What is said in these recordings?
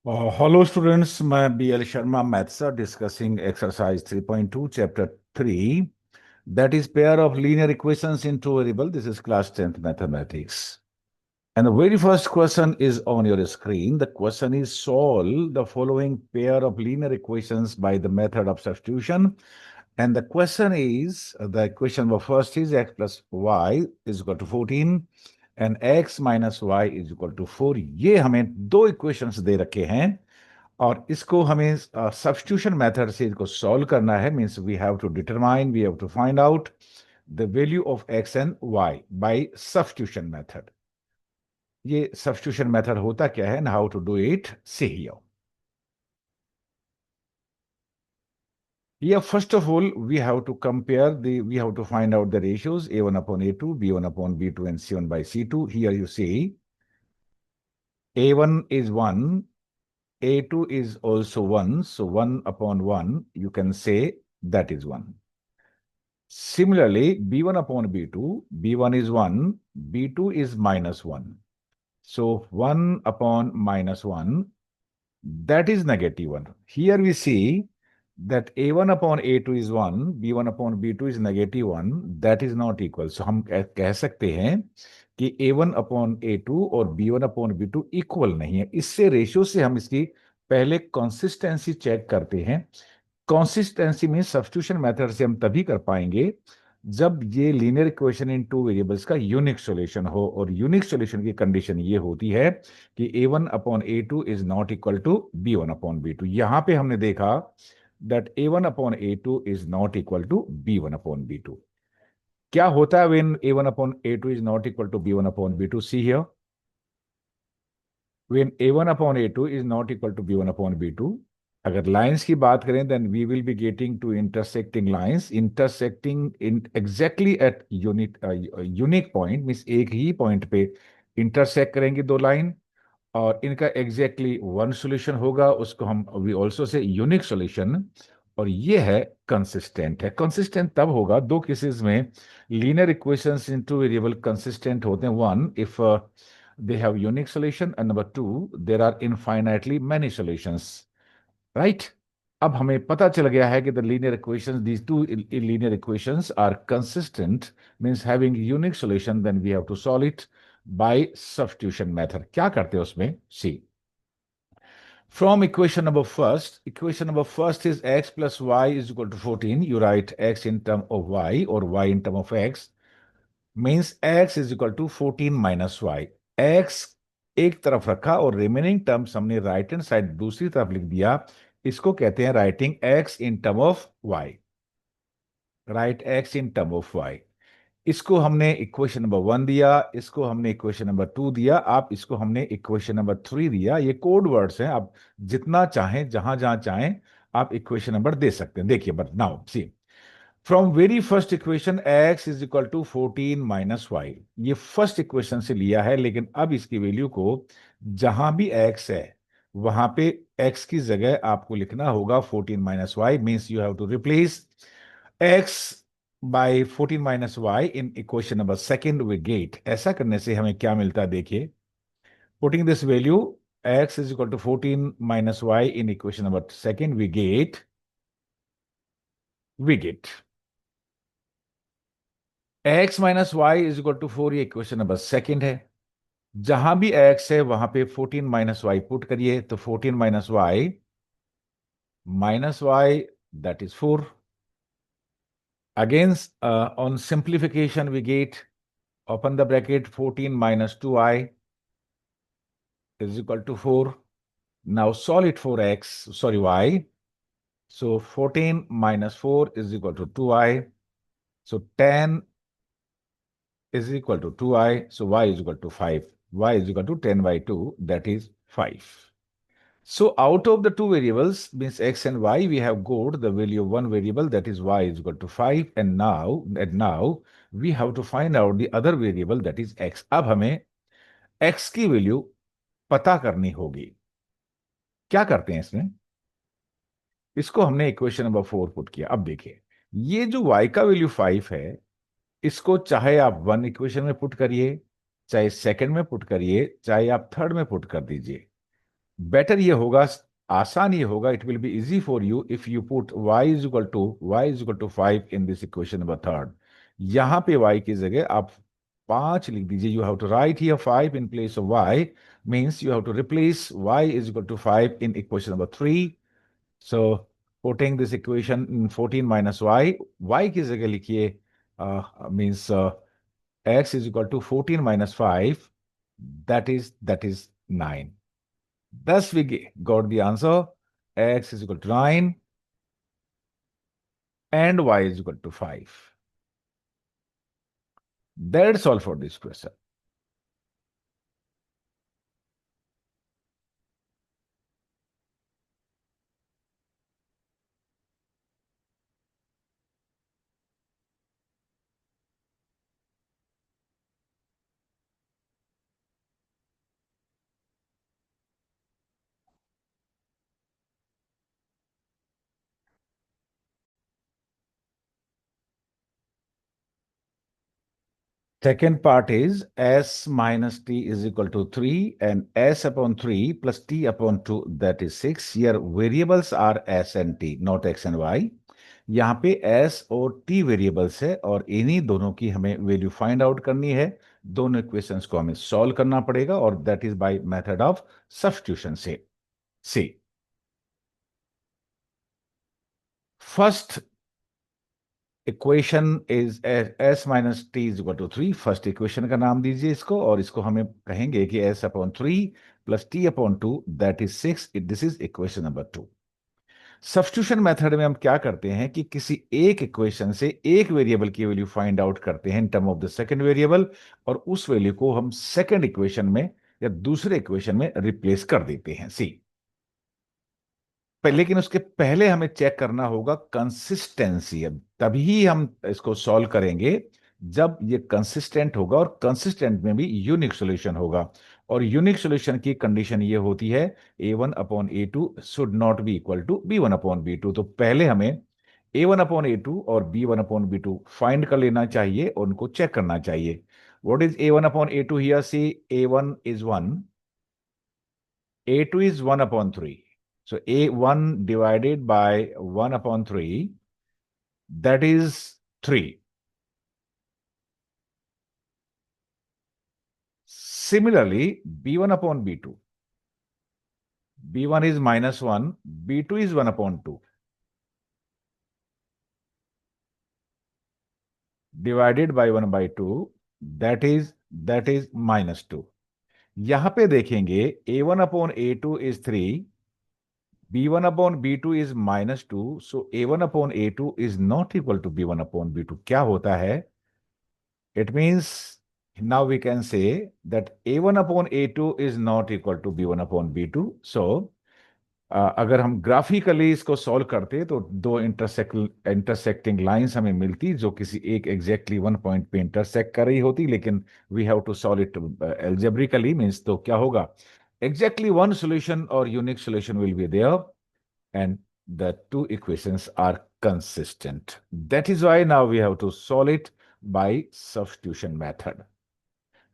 Hello students, मैं BL Sharma, maths sir, discussing exercise 3.2, chapter 3, that is pair of linear equations in two variable. This is class 10th mathematics. And the very first question is on your screen. The question is solve the following pair of linear equations by the method of substitution. And the question is, the equation number first is x plus y is equal to 14 and x minus y is equal to 4. ये हमें दो equations दे रखे हैं और इसको हमें substitution method से इसको सॉल्व करना है। Means we have to determine, we have to find out the value of x and y by substitution method. ये सब्स्टिट्यूशन मेथड होता क्या है and how to do it, see here. Yeah, first of all, we have to we have to find out the ratios A1 upon A2, B1 upon B2, and C1 by C2. Here you see A1 is 1, A2 is also 1, so 1 upon 1, you can say that is 1. Similarly, B1 upon B2, B1 is 1, B2 is minus 1. So 1 upon minus 1, that is negative 1. Here we see that A1 upon A2 is 1, B1 upon B2 is negative 1, that is not equal. So हम कह सकते हैं कि A1 upon A2 और B1 upon B2 equal नहीं है। इससे ratio से हम इसकी पहले कंसिस्टेंसी चेक करते हैं। कंसिस्टेंसी में सब्स्टिट्यूशन मेथड से हम तभी कर पाएंगे जब ये linear equation in two variables का यूनिक सॉल्यूशन हो, और यूनिक सॉल्यूशन की कंडीशन ये होती है कि A1 upon A2 is not equal to B1 upon B2। यहां पे हमने देखा that A1 upon A2 is not equal to B1 upon B2। क्या होता है when A1 upon A2 is not equal to B1 upon B2? See here, when A1 upon A2 is not equal to B1 upon B2, अगर lines की बात करें then we will be getting to intersecting lines, intersecting in exactly at unique point, means एक ही point पे intersect करेंगे दो line और इनका एग्जैक्टली वन सॉल्यूशन होगा, उसको हम we also say unique solution. और ये है कंसिस्टेंट। है कंसिस्टेंट तब होगा दो केसेस में लीनियर इक्वेशंस इन टू वेरिएबल कंसिस्टेंट होते हैं। One, if they have unique solution, and number two, there are infinitely many solutions, right? अब हमें पता चल गया है कि the linear equations, these two linear equations are consistent, means having unique solution, then we have to solve it by substitution method. क्या करते हैं उसमें, see, from equation number first is x plus y is equal to 14. You write x in term of y or y in term of x, means x is equal to 14 minus y. x एक तरफ रखा और remaining terms हमने right hand side दूसरी तरफ लिख दिया। इसको कहते हैं writing x in term of y। Right x in term of y। इसको हमने इक्वेशन नंबर 1 दिया, इसको हमने इक्वेशन नंबर 2 दिया, आप इसको हमने इक्वेशन नंबर 3 दिया। ये कोड वर्ड्स हैं, आप जितना चाहें जहां जहां चाहें आप इक्वेशन नंबर दे सकते हैं। देखिए, but now see, from very first equation x is equal to 14 minus y, ये फर्स्ट इक्वेशन से लिया है, लेकिन अब इसकी वैल्यू को जहां भी x है वहां पे x की जगह आपको लिखना होगा 14 minus y. Means you have to replace x by 14 minus y in equation number second we get. ऐसा करने से हमें क्या मिलता है, देखिए, putting this value x is equal to 14 minus y in equation number second we get x minus y is equal to 4। ये equation number second है। जहां भी x है वहां पे 14 माइनस वाई पुट करिए, तो 14 minus y that is 4। Again on simplification we get, open the bracket, 14 minus 2i is equal to 4. Now solve it for x, sorry, y. So 14 minus 4 is equal to 2i. So 10 is equal to 2i. So y is equal to 5. Y is equal to 10 by 2, that is 5. So out of the two variables, means x and y, we have got the value of one variable, that is y is equal to 5. And now we have to find out the other variable, that is x. अब हमें x की value पता करनी होगी। क्या करते हैं इसमें, इसको हमने इक्वेशन नंबर 4 पुट किया। अब देखिए, ये जो y का वैल्यू 5 है, इसको चाहे आप वन इक्वेशन में पुट करिए, चाहे सेकंड में पुट करिए, चाहे आप थर्ड में पुट कर दीजिए। बेटर ये होगा, आसान ये होगा, it will be easy for you if you put y is equal to 5 in this equation number third. यहां पे y की जगह आप 5 लिख दीजिए। You have to write here 5 in place of y, means you have to replace y is equal to 5 in equation number 3। So putting this equation in 14 minus y की जगह लिखिए, means x is equal to 14 minus 5, that is 9। Thus, we got the answer x is equal to 9 and y is equal to 5. That's all for this question. Second part is s minus t is equal to 3 and s upon 3 plus t upon 2, that is 6. Here variables are s and t, not x and y. यहाँ पे s और t variables है और इन्हीं दोनों की हमें value find out करनी है। दोनों इक्वेशंस को हमें सॉल्व करना पड़ेगा और that is by method of substitution से। See first equation is S minus T is equal to 3। First equation का नाम दीजिए इसको, और इसको हमें कहेंगे कि S upon 3 plus T upon 2, that is 6। This is equation number 2। Substitution method में हम क्या करते हैं कि किसी एक इक्वेशन से एक वेरिएबल की वैल्यू फाइंड आउट करते हैं इन term of the second variable, और उस वैल्यू को हम सेकंड इक्वेशन में या दूसरे इक्वेशन में रिप्लेस कर देते हैं। सी लेकिन उसके पहले हमें चेक करना होगा कंसिस्टेंसी। अब तभी हम इसको सॉल्व करेंगे जब ये कंसिस्टेंट होगा, और कंसिस्टेंट में भी यूनिक सॉल्यूशन होगा। और यूनिक सॉल्यूशन की कंडीशन ये होती है a1/a2 should not be equal to b1/b2। तो पहले हमें a1/a2 और b1/b2 फाइंड कर लेना चाहिए और उनको चेक करना चाहिए। What is a1/a2 here? See a1 is 1, a2 is 1/3. So a1 divided by 1/3, that is 3. Similarly, b1/b2. b1 is -1, b2 is 1/2. Divided by 1/2, that is -2. यहां पे देखेंगे a1/a2 is 3, b1/b2 is -2, so a1/a2 is not equal to b1/b2। क्या होता है? It means now we can say that a1/a2 is not equal to b1/b2। So अगर हम graphically इसको solve करते तो दो इंटरसेक्टिंग लाइंस हमें मिलती जो किसी एक एग्जैक्टली वन पॉइंट पे इंटरसेक्ट कर रही होती, लेकिन we have to solve it algebraically. Means तो क्या होगा? एग्जैक्टली वन सॉल्यूशन और unique solution will be there, and the two equations are consistent. That is why now we have to solve it by substitution method।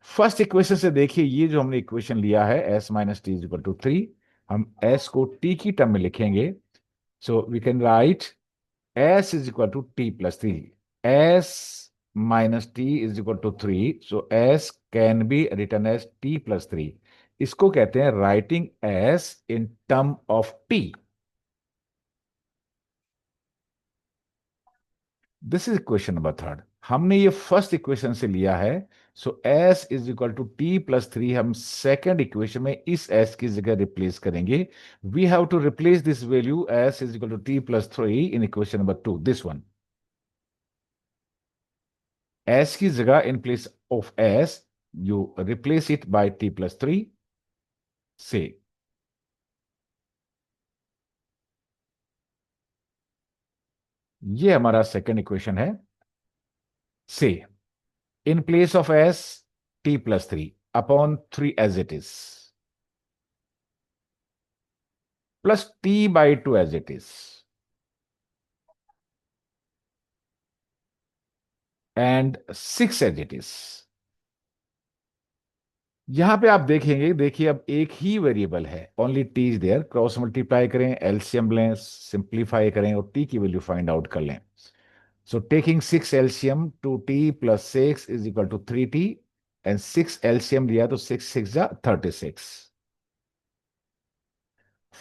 First equation से देखिए, ये जो हमने equation लिया है s minus T is equal to 3, हम s को t की टर्म में लिखेंगे। So we can write s is equal to t plus 3। s minus T is equal to 3, so s can be written as t plus 3। इसको कहते हैं writing s in term of t। This is equation number third. हमने ये first equation से लिया है। So s is equal to t plus 3 हम second equation में इस s की जगह रिप्लेस करेंगे। We have to replace this value s is equal to t plus 3 in equation number 2, this one. s की जगह in place of s you replace it by t plus 3 से। ये हमारा सेकेंड इक्वेशन है। से in place of s, t plus 3 upon 3 as it is, plus t by 2 as it is, and 6 as it is, यहां पे आप देखेंगे, देखिए अब एक ही वेरिएबल है, only t is there, cross multiply करें, एलसीएम लें, सिंप्लीफाई करें और टी की वैल्यू फाइंड आउट कर लें। So taking 6 LCM, 2t plus 6 is equal to 3t, and 6 LCM लिया तो 6 6 जा 36.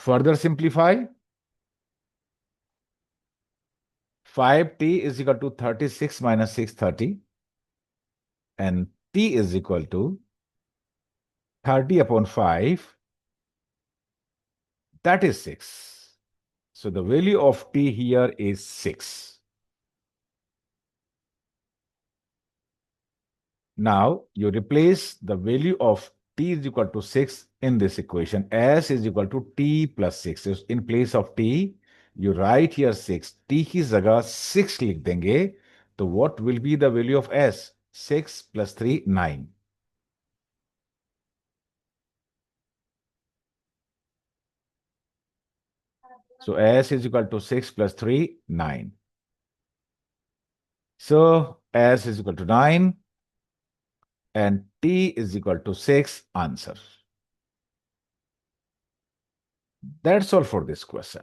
Further simplify, 5t is equal to 36 minus 630, and t is equal to 30 upon 5, that is 6. So the value of t here is 6. Now you replace the value of t is equal to 6 in this equation. S is equal to t plus 6. So in place of t, you write here 6. t की जगह 6 लिख देंगे. तो what will be the value of s? 6 plus 3, 9. So s is equal to 6 plus 3, 9. So s is equal to 9 and t is equal to 6. Answer. That's all for this question.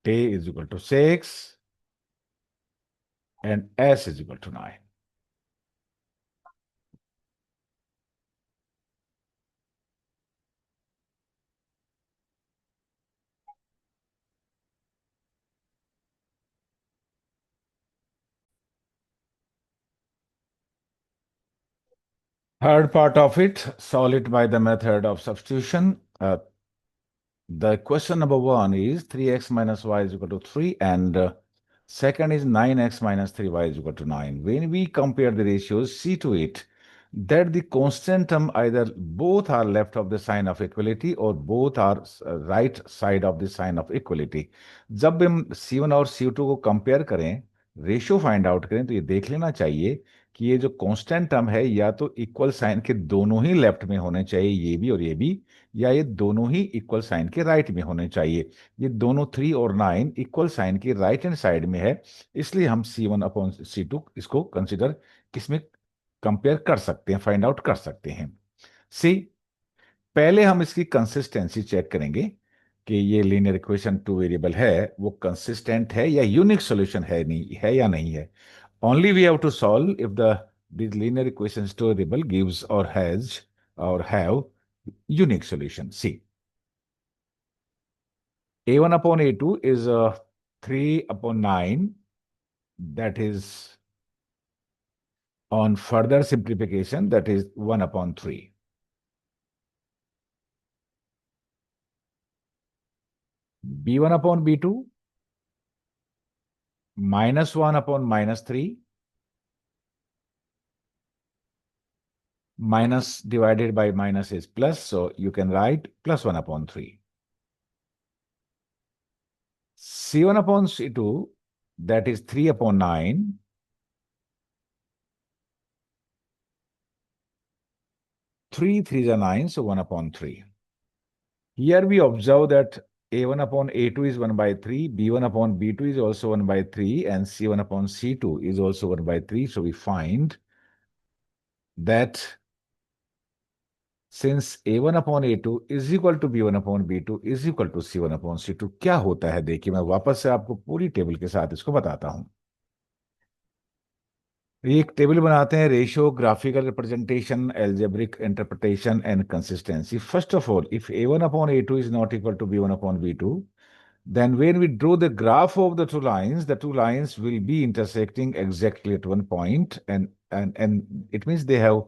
T is equal to 6 and s is equal to 9. Third part of it, solve it by the method of substitution. The question number 1 is 3x minus y is equal to 3, and second is 9x minus 3y is equal to 9. When we compare the ratios, see to it that the constant term either both are left of the sign of equality or both are right side of the sign of equality. जब हम C1 और C2 को compare करें, ratio find out करें, तो ये देख लेना चाहिए कि ये जो कांस्टेंट टर्म है या तो इक्वल साइन के दोनों ही लेफ्ट में होने चाहिए, ये भी और ये भी, या ये दोनों ही इक्वल साइन के राइट में होने चाहिए। ये दोनों 3 और 9 इक्वल साइन की राइट हैंड साइड में है, इसलिए हम C1/C2 इसको कंसिडर किसमें कंपेयर कर सकते हैं, फाइंड आउट कर सकते हैं। सी, पहले हम इसकी कंसिस्टेंसी चेक करेंगे कि ये लीनियर इक्वेशन टू वेरिएबल है वो कंसिस्टेंट है या यूनिक सॉल्यूशन है, नहीं है या नहीं है। Only we have to solve if the this linear equation two variable gives और हैज और have unique solution. See, a1 upon a2 is 3 upon 9. That is on further simplification, that is 1 upon 3. b1 upon b2 minus 1 upon minus 3 minus divided by minus is plus, so you can write plus 1 upon 3. c1 upon c2, that is 3 upon 9. 3 3 are 9, so 1 upon 3. Here we observe that a1 upon a2 is 1 by 3, b1 upon b2 is also 1 by 3, and c1 upon c2 is also 1 by 3. So we find that since a1 upon a2 is equal to b1 upon b2 is equal to c1 upon c2, क्या होता है देखिए, मैं वापस से आपको पूरी table के साथ इसको बताता हूं। ये एक टेबल बनाते हैं, ratio, graphical representation, algebraic interpretation and consistency. First of all, if a1 upon a2 is not equal to b1 upon b2, then when we draw the graph of the two lines will be intersecting exactly at one point, and it means they have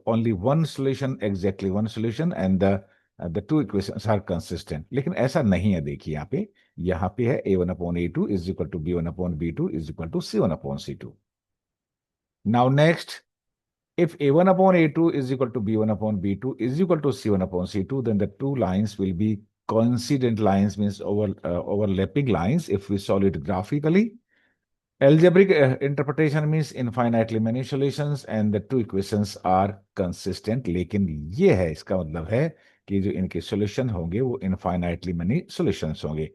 only one solution, exactly one solution, and the two equations are consistent. लेकिन ऐसा नहीं है, देखिए यहाँ पे है a1 upon a2 is equal to b1 upon b2 is equal to c1 upon c2. Now next, if a1 upon a2 is equal to b1 upon b2 is equal to c1 upon c2, then the two lines will be coincident lines, means overlapping lines if we solve it graphically. Algebraic interpretation means infinitely many solutions and the two equations are consistent. लेकिन ये है, इसका मतलब है कि जो इनके solution होंगे वो infinitely many solutions होंगे।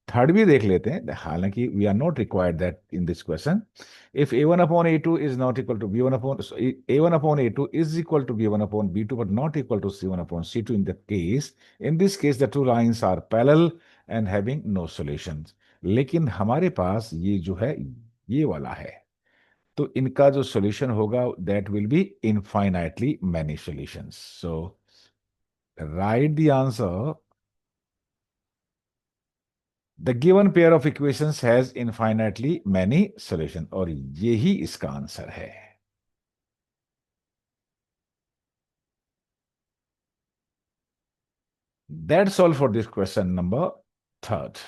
थर्ड भी देख लेते हैं, हालांकि we are not required that in this question. If a1/a2 is not equal to b1 upon a1/a2 is equal to b1/b2 but not equal to c1/c2, in this case the two lines are parallel and having no solutions. लेकिन हमारे पास ये जो है ये वाला है, तो इनका जो सॉल्यूशन होगा that will be infinitely many solutions. So right the answer. The given pair of equations has infinitely many solutions. और यही इसका आंसर है. That's all for this question number third.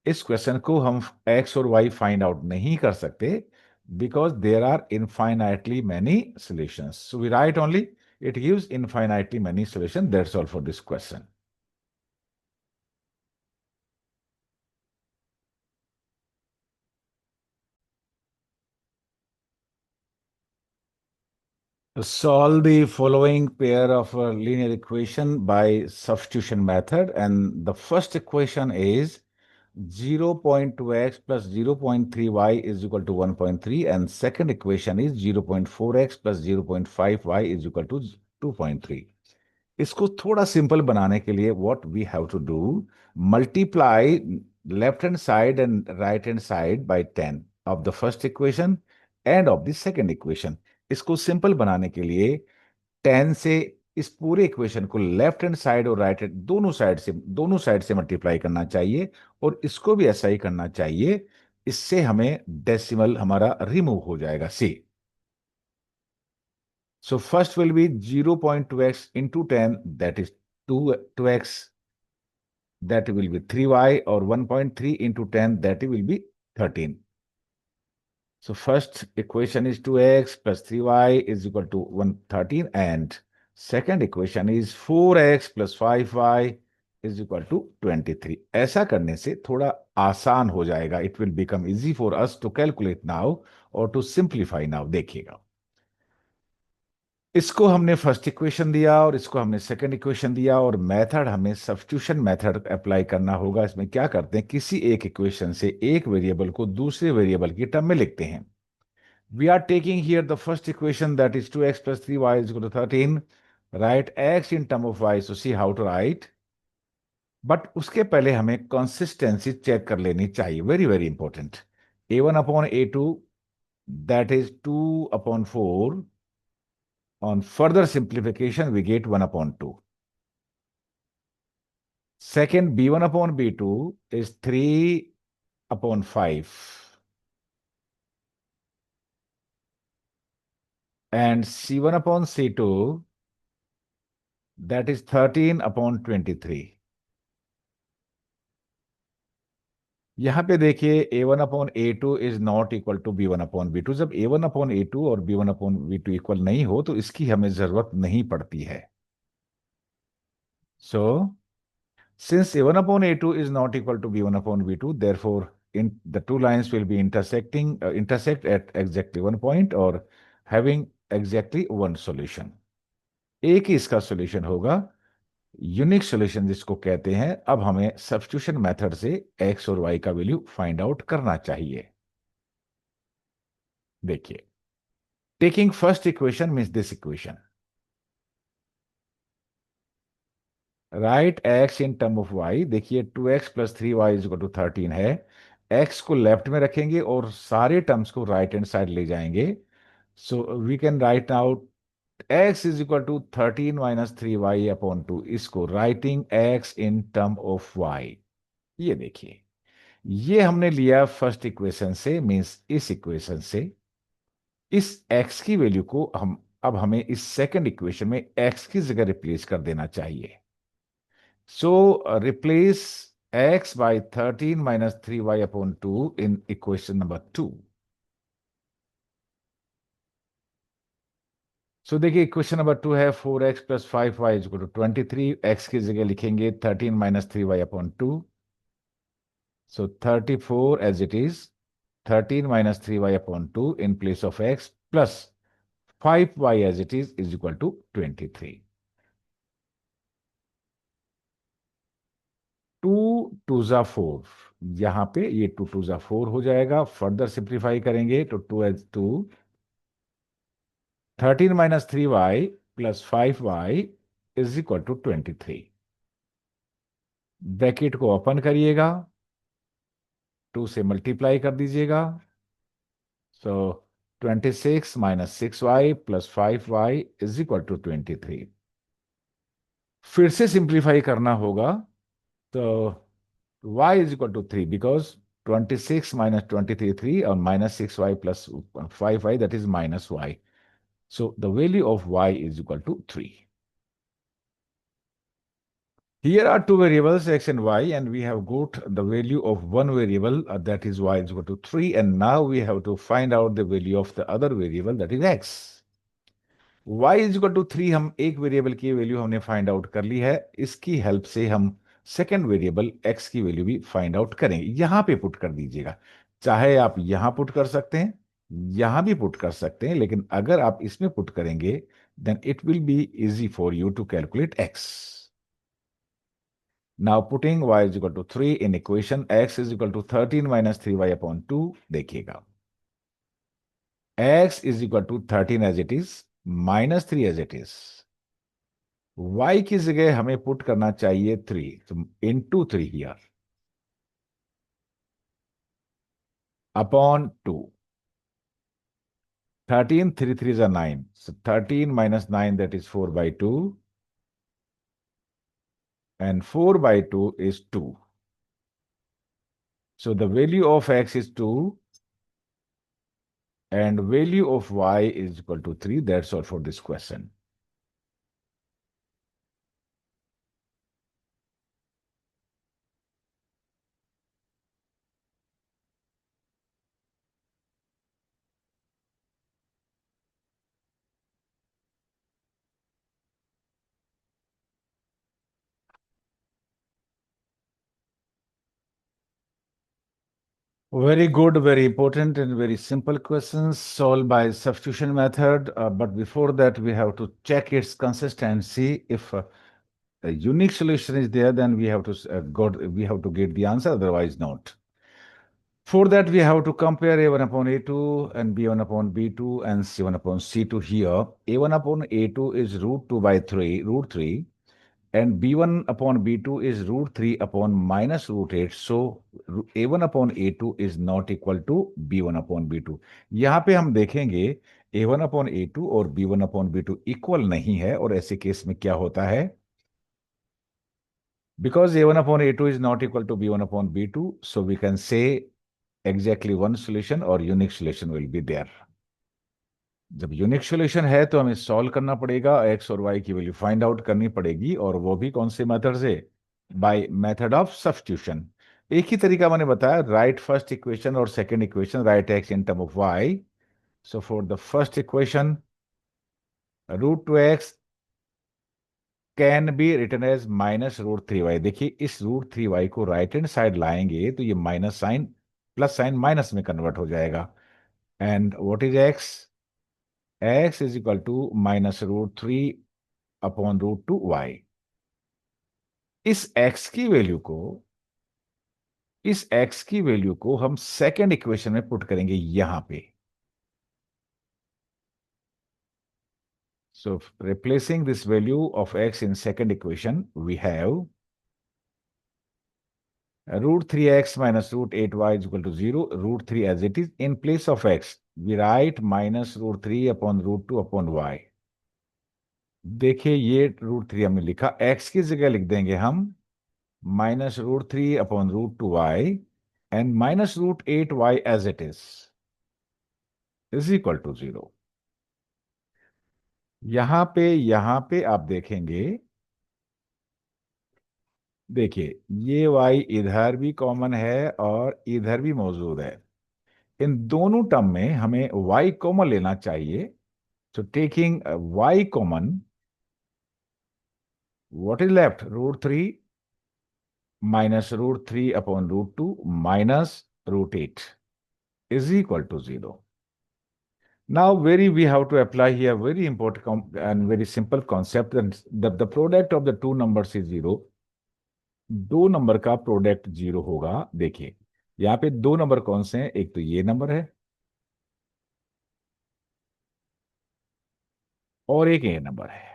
इस क्वेश्चन को हम x और y फाइंड आउट नहीं कर सकते because there are infinitely many solutions. So we write only it gives infinitely many solutions. That's all for this question. Solve the following pair of linear equation by substitution method, and the first equation is 0.2x plus 0.3y is equal to 1.3, and second equation is 0.4x plus 0.5y is equal to 2.3. इसको थोड़ा simple बनाने के लिए what we have to do, multiply left hand side and right hand side by 10 of the first equation and of the second equation. इसको simple बनाने के लिए 10 से इस पूरे इक्वेशन को लेफ्ट हैंड साइड और राइट हैंड दोनों साइड से मल्टीप्लाई करना चाहिए, और इसको भी ऐसा ही करना चाहिए. इससे हमें डेसिमल हमारा रिमूव हो जाएगा. सी, so first will be 0.2x into 10, that is 2x, that will be 3y, or 1.3 into 10, that will be 13. So first equation is 2x plus 3y is equal to 113, and second equation is 4x plus 5y is equal to 23. ऐसा करने से थोड़ा आसान हो जाएगा. It will become easy for us to calculate now or to simplify now. देखिएगा, इसको हमने फर्स्ट इक्वेशन दिया और इसको हमने सेकंड इक्वेशन दिया, और मेथड हमें सब्स्टिट्यूशन मेथड अप्लाई करना होगा. इसमें क्या करते हैं, किसी एक इक्वेशन से एक वेरिएबल को दूसरे वेरिएबल की टर्म में लिखते हैं. We are taking here the first equation, that is 2x plus 3y is equal to 13. Write x in term of y, so see how to write. But उसके पहले हमें कंसिस्टेंसी चेक कर लेनी चाहिए. Very very important. a1/a2, that is 2/4. On further simplification, we get 1/2. Second, b1/b2 is 3/5. And c1/c2, that is 13/23. यहां पे देखिए a1/a2 is not equal to b1/b2. जब a1/a2 और b1/b2 इक्वल नहीं हो तो इसकी हमें जरूरत नहीं पड़ती है. सो since a1/a2 is not equal to b1/b2, therefore the two lines will be intersect at exactly one point or having exactly one solution. एक ही इसका सॉल्यूशन होगा, यूनिक सॉल्यूशन जिसको कहते हैं. अब हमें सब्स्टिट्यूशन मेथड से x और y का वैल्यू फाइंड आउट करना चाहिए. देखिए, taking first equation means this equation, right x in term of y. देखिए 2x plus 3y is equal to 13 है. x को लेफ्ट में रखेंगे और सारे टर्म्स को राइट हैंड साइड ले जाएंगे. So we can write out x is equal to 13 minus 3y/2. इसको writing x in term of y. ये देखिए, ये हमने लिया फर्स्ट इक्वेशन से, मींस इस इक्वेशन से. इस x की वैल्यू को अब हमें इस सेकंड इक्वेशन में x की जगह रिप्लेस कर देना चाहिए. So replace x by 13 minus 3y/2 in equation number 2. So देखिए इक्वेशन नंबर 2 है 4x plus 5y is equal to 23. x की जगह लिखेंगे 13 minus 3y/2. So 34 as it is. 13 minus 3y/2 in place of x plus 5y as it is equal to 23. 2 to ज़ा 4, यहां पे ये 2 2 ज़ा 4 हो जाएगा। फर्दर सिंप्लीफाई करेंगे तो 2 13 minus 3y plus 5y is equal to 23। Bracket को ओपन करिएगा, 2 से मल्टीप्लाई कर दीजिएगा, so 26 minus 6y plus 5y is equal to 23। फिर से सिंप्लीफाई करना होगा, तो y is equal to 3 because 26 minus 23 3 or minus 6y plus 5y, that is minus y. So the value of y is equal to 3. Here are two variables x and y, and we have got the value of one variable, that is y is equal to 3, and now we have to find out the value of the other variable, that is x. y is equal to 3, हम एक variable की value हमने find out कर ली है। इसकी help से हम second variable x की वैल्यू भी फाइंड आउट करेंगे। यहां पे पुट कर दीजिएगा, चाहे आप यहां पुट कर सकते हैं, यहां भी पुट कर सकते हैं, लेकिन अगर आप इसमें पुट करेंगे then it will be easy for you to calculate x। Now putting y is equal to 3 in equation, x is equal to 13 minus 3y upon 2। देखिएगा x is equal to 13 as it is, minus 3 as it is. y की जगह हमें put करना चाहिए 3, तो into 3 here upon 2। 13 3 3 is 9, so 13 minus 9, that is 4 by 2, and 4 by 2 is 2. So the value of x is 2 and value of y is equal to 3. That's all for this question. Very good, very important and very simple questions solved by substitution method. But before that, we have to check its consistency. If a unique solution is there, then we have to we have to get the answer, otherwise not. For that, we have to compare a1 upon a2 and b1 upon b2 and c1 upon c2 here. a1 upon a2 is root 2 by 3, root 3, and b1 upon b2 is root 3 upon minus root 8. So a1 upon a2 is not equal to b1 upon b2. यहाँ पे हम देखेंगे a1 upon a2 और b1 upon b2 equal नहीं है, और ऐसे case में क्या होता है? Because a1 upon a2 is not equal to b1 upon b2, so we can say exactly one solution or unique solution will be there. जब यूनिक सॉल्यूशन है तो हमें सॉल्व करना पड़ेगा, एक्स और वाई की वैल्यू फाइंड आउट करनी पड़ेगी, और वो भी कौन से मेथड से? By method of substitution. एक ही तरीका मैंने बताया, राइट फर्स्ट इक्वेशन और second equation, write x in term of y. So for the first equation, root 2x can be written as minus root 3y। देखिए इस रूट 3y को right hand side लाएंगे तो ये minus sign plus sign minus में convert हो जाएगा। And what is x? x is equal to minus root 3 upon root 2y। इस x की वैल्यू को हम सेकेंड इक्वेशन में पुट करेंगे यहां पे। So replacing this value of x in second equation, we have root 3x minus root 8y is equal to 0, root 3 as it is. In place of x, we write minus root 3 upon root 2 upon y. देखिए ये root 3 हमने लिखा, x की जगह लिख देंगे हम minus root 3 upon root 2y and minus root 8y as it is equal to 0। यहां पे आप देखेंगे, देखिए ये y इधर भी कॉमन है और इधर भी मौजूद है। इन दोनों टर्म में हमें y कॉमन लेना चाहिए। So taking y common, what is left? Root 3 minus root 3 upon root 2 minus root 8 is equal to 0। Now, we have to apply here very important and very simple concept that the product of the two numbers is 0. दो number का product zero होगा। देखिए यहाँ पे दो number कौन से हैं, एक तो ये नंबर है और एक ये नंबर है।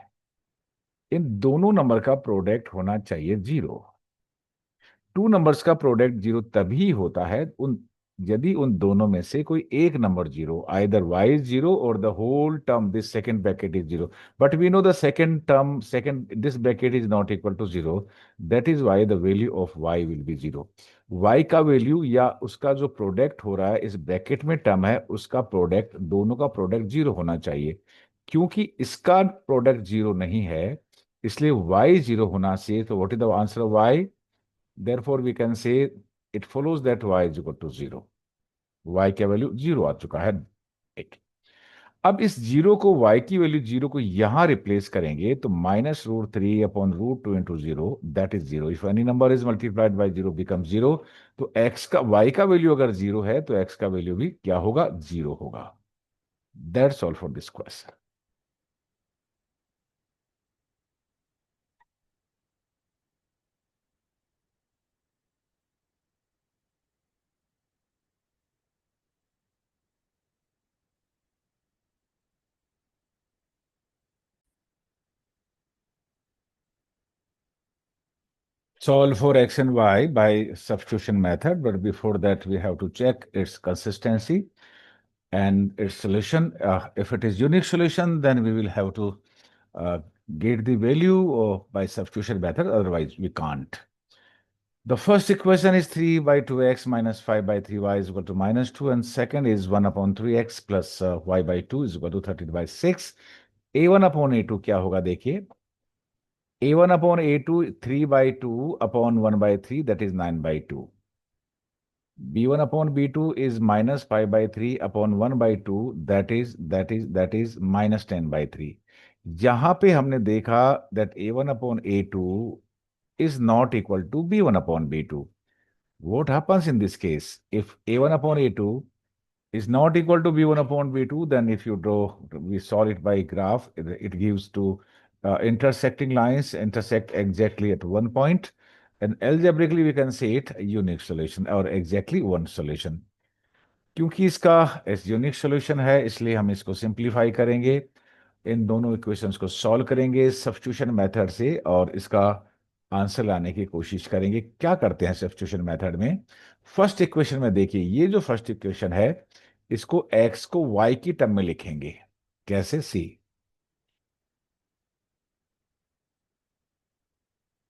इन दोनों नंबर का प्रोडक्ट होना चाहिए जीरो। टू नंबर्स का प्रोडक्ट जीरो तभी होता है उन यदि उन दोनों में से कोई एक number zero, either y is zero और the whole term this second bracket is zero. But we know the second term second this bracket is not equal to zero. That is why the value of y will be zero. y का value या उसका जो product हो रहा है इस bracket में term है, उसका प्रोडक्ट, दोनों का प्रोडक्ट जीरो होना चाहिए। क्योंकि इसका प्रोडक्ट जीरो नहीं है, इसलिए y जीरो होना चाहिए। तो what is the answer of y? Therefore, we can say it follows that y is equal to zero. y का वैल्यू जीरो आ चुका है। एक, अब इस जीरो को, y की वैल्यू जीरो को यहां रिप्लेस करेंगे तो -√3 upon √2 into zero, that is zero. If any number is multiplied by zero become zero. तो x का, y का वैल्यू अगर जीरो है तो x का वैल्यू भी क्या होगा, जीरो होगा। That's all for this question. Solve for x and y by substitution method, but before that we have to check its consistency and its solution. If it is unique solution, then we will have to uh, get the value by substitution method, otherwise we can't. The first equation is 3 by 2x minus 5 by 3y is equal to -2, and second is 1 upon 3x plus y by 2 is equal to 13 by 6. a1 upon a2 क्या होगा देखिए, a1 upon a2 3 by 2 upon 1 by 3, that is 9 by 2. b1 upon b2 is -5 by 3 upon 1 by 2, that is -10 by 3. यहां पे हमने देखा that a1 upon a2 is not equal to b1 upon b2. What happens in this case? If a1 upon a2 is not equal to b1 upon b2, then if you draw, we solve it by graph, it gives to intersecting lines intersect exactly at one point, and algebraically we can say it a unique solution or exactly one solution. क्योंकि इसका unique solution है इसलिए हम इसको simplify करेंगे, इन दोनों equations को solve करेंगे सब्स्टिट्यूशन मेथड से और इसका आंसर लाने की कोशिश करेंगे। क्या करते हैं सब्स्टिट्यूशन मेथड में? फर्स्ट इक्वेशन में देखिए, ये जो फर्स्ट इक्वेशन है इसको x को y की टर्म में लिखेंगे। कैसे? सी,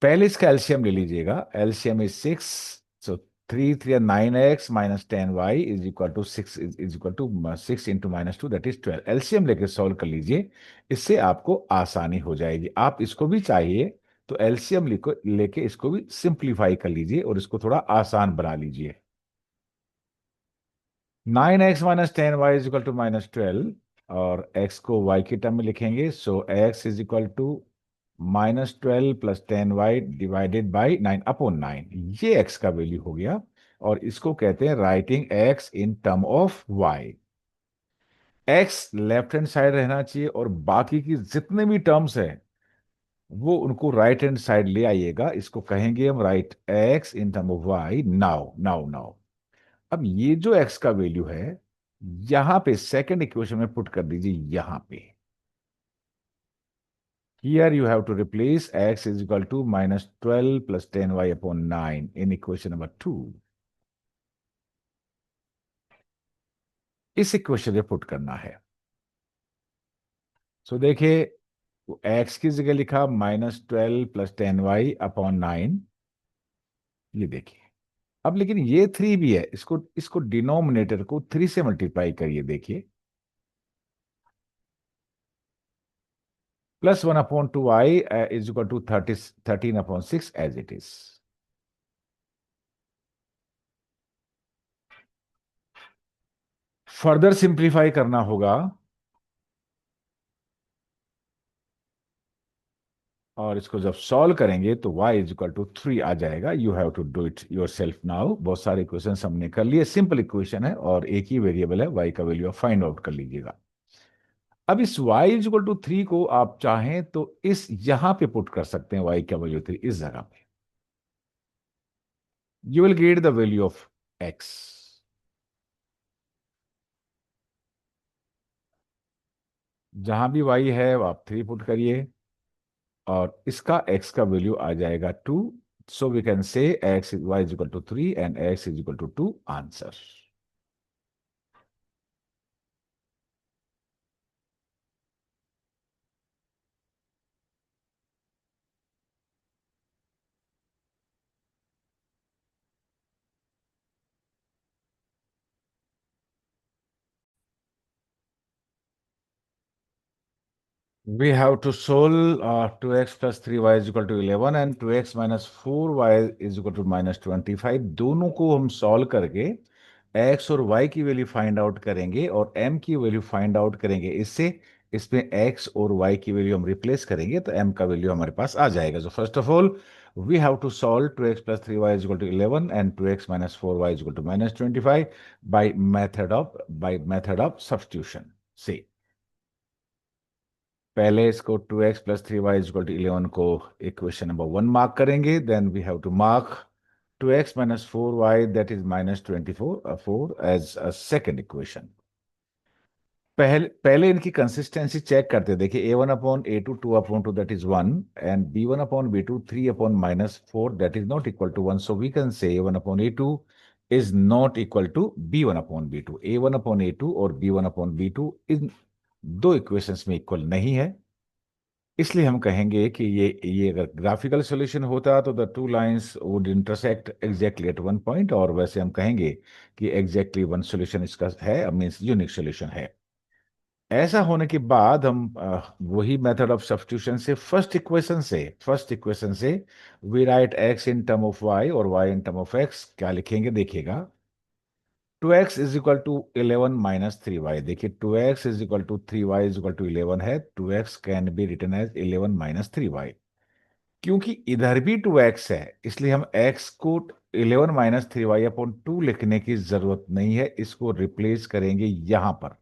पहले इसका एलसीएम ले लीजिएगा। LCM is 6, so 3 3 9x minus 10y is equal to 6, is equal to 6 into -2, that is 12। LCM लेके सॉल्व कर लीजिए, इससे आपको आसानी हो जाएगी। आप इसको भी चाहिए तो एलसीएम लेके इसको भी सिंप्लीफाई कर लीजिए और इसको थोड़ा आसान बना लीजिए। 9x minus 10y is equal to -12 और x को y की टर्म में लिखेंगे, so x is equal to -12 plus 10y divided by 9/9। ये x का वैल्यू हो गया और इसको कहते हैं writing x in term of y। x left hand side रहना चाहिए और बाकी की जितने भी टर्म्स हैं वो उनको राइट हैंड साइड ले आइएगा। इसको कहेंगे हम right x in term of y। Now now now, अब ये जो x का वैल्यू है यहां पे सेकंड इक्वेशन में पुट कर दीजिए। यहां पे here you have to replace x is equal to -12 plus 10y upon 9 in equation number 2। इस इक्वेशन में पुट करना है। सो देखिए, x की जगह लिखा -12 प्लस 10y अपॉन 9, ये देखिए। अब लेकिन ये 3 भी है, इसको इसको डिनोमिनेटर को 3 से मल्टीप्लाई करिए। देखिए, +1/2y is equal to 13/6 as it is। Further simplify करना होगा और इसको जब सॉल्व करेंगे तो y इज इक्वल टू 3 आ जाएगा। You have to do it yourself now. बहुत सारे इक्वेशन हमने कर लिए, सिंपल इक्वेशन है और एक ही वेरिएबल है, y का वैल्यू आप फाइंड आउट कर लीजिएगा। अब इस y इज इक्वल टू 3 को आप चाहें तो इस यहां पे पुट कर सकते हैं, y का वैल्यू 3 इस जगह पे। You will get the value of x. जहां भी y है आप 3 पुट करिए और इसका x का वैल्यू आ जाएगा 2. So we can say x is y is equal to 3 and x is equal to 2 answer. We have to solve 2x plus 3y is equal to 11 and 2x minus 4y is equal to minus 25. दोनों को हम solve करके x और y की value find out करेंगे और m की value find out करेंगे. इससे इसमें x और y की वैल्यू हम रिप्लेस करेंगे तो m का वैल्यू हमारे पास आ जाएगा. So first of all we have to solve 2x plus 3y is equal to 11 and 2x minus 4y is equal to minus 25 by method of substitution. See, पहले इसको 2x plus 3y is equal to 11 को equation number 1 mark करेंगे. Then we have to mark 2x minus 4y that is minus 24 4 as a second equation. पहले पहले इनकी consistency check करते हैं. देखिए a1 upon a2 2 upon 2 that is 1 and b1 upon b2 3 upon minus 4 that is not equal to 1. So we can say a1 upon a2 is not equal to b1 upon b2. a1 upon a2 और b1 upon b2 इन दो equations में equal नहीं है. इसलिए हम कहेंगे कि ये अगर ग्राफिकल सॉल्यूशन होता तो the two lines would intersect exactly at one point. और वैसे हम कहेंगे कि एग्जैक्टली वन सॉल्यूशन इसका है, मींस यूनिक सॉल्यूशन है. ऐसा होने के बाद हम वही मेथड ऑफ सब्स्टिट्यूशन से फर्स्ट इक्वेशन से we write x in term of y और y in term of x. क्या लिखेंगे देखिएगा. 2x is equal to 11 minus 3y. देखिए 2x is equal to 3y is equal to 11 है. 2x can be written as 11 minus 3y. क्योंकि इधर भी 2x है इसलिए हम x को 11 माइनस 3y अपॉन 2 लिखने की जरूरत नहीं है. इसको रिप्लेस करेंगे यहां पर.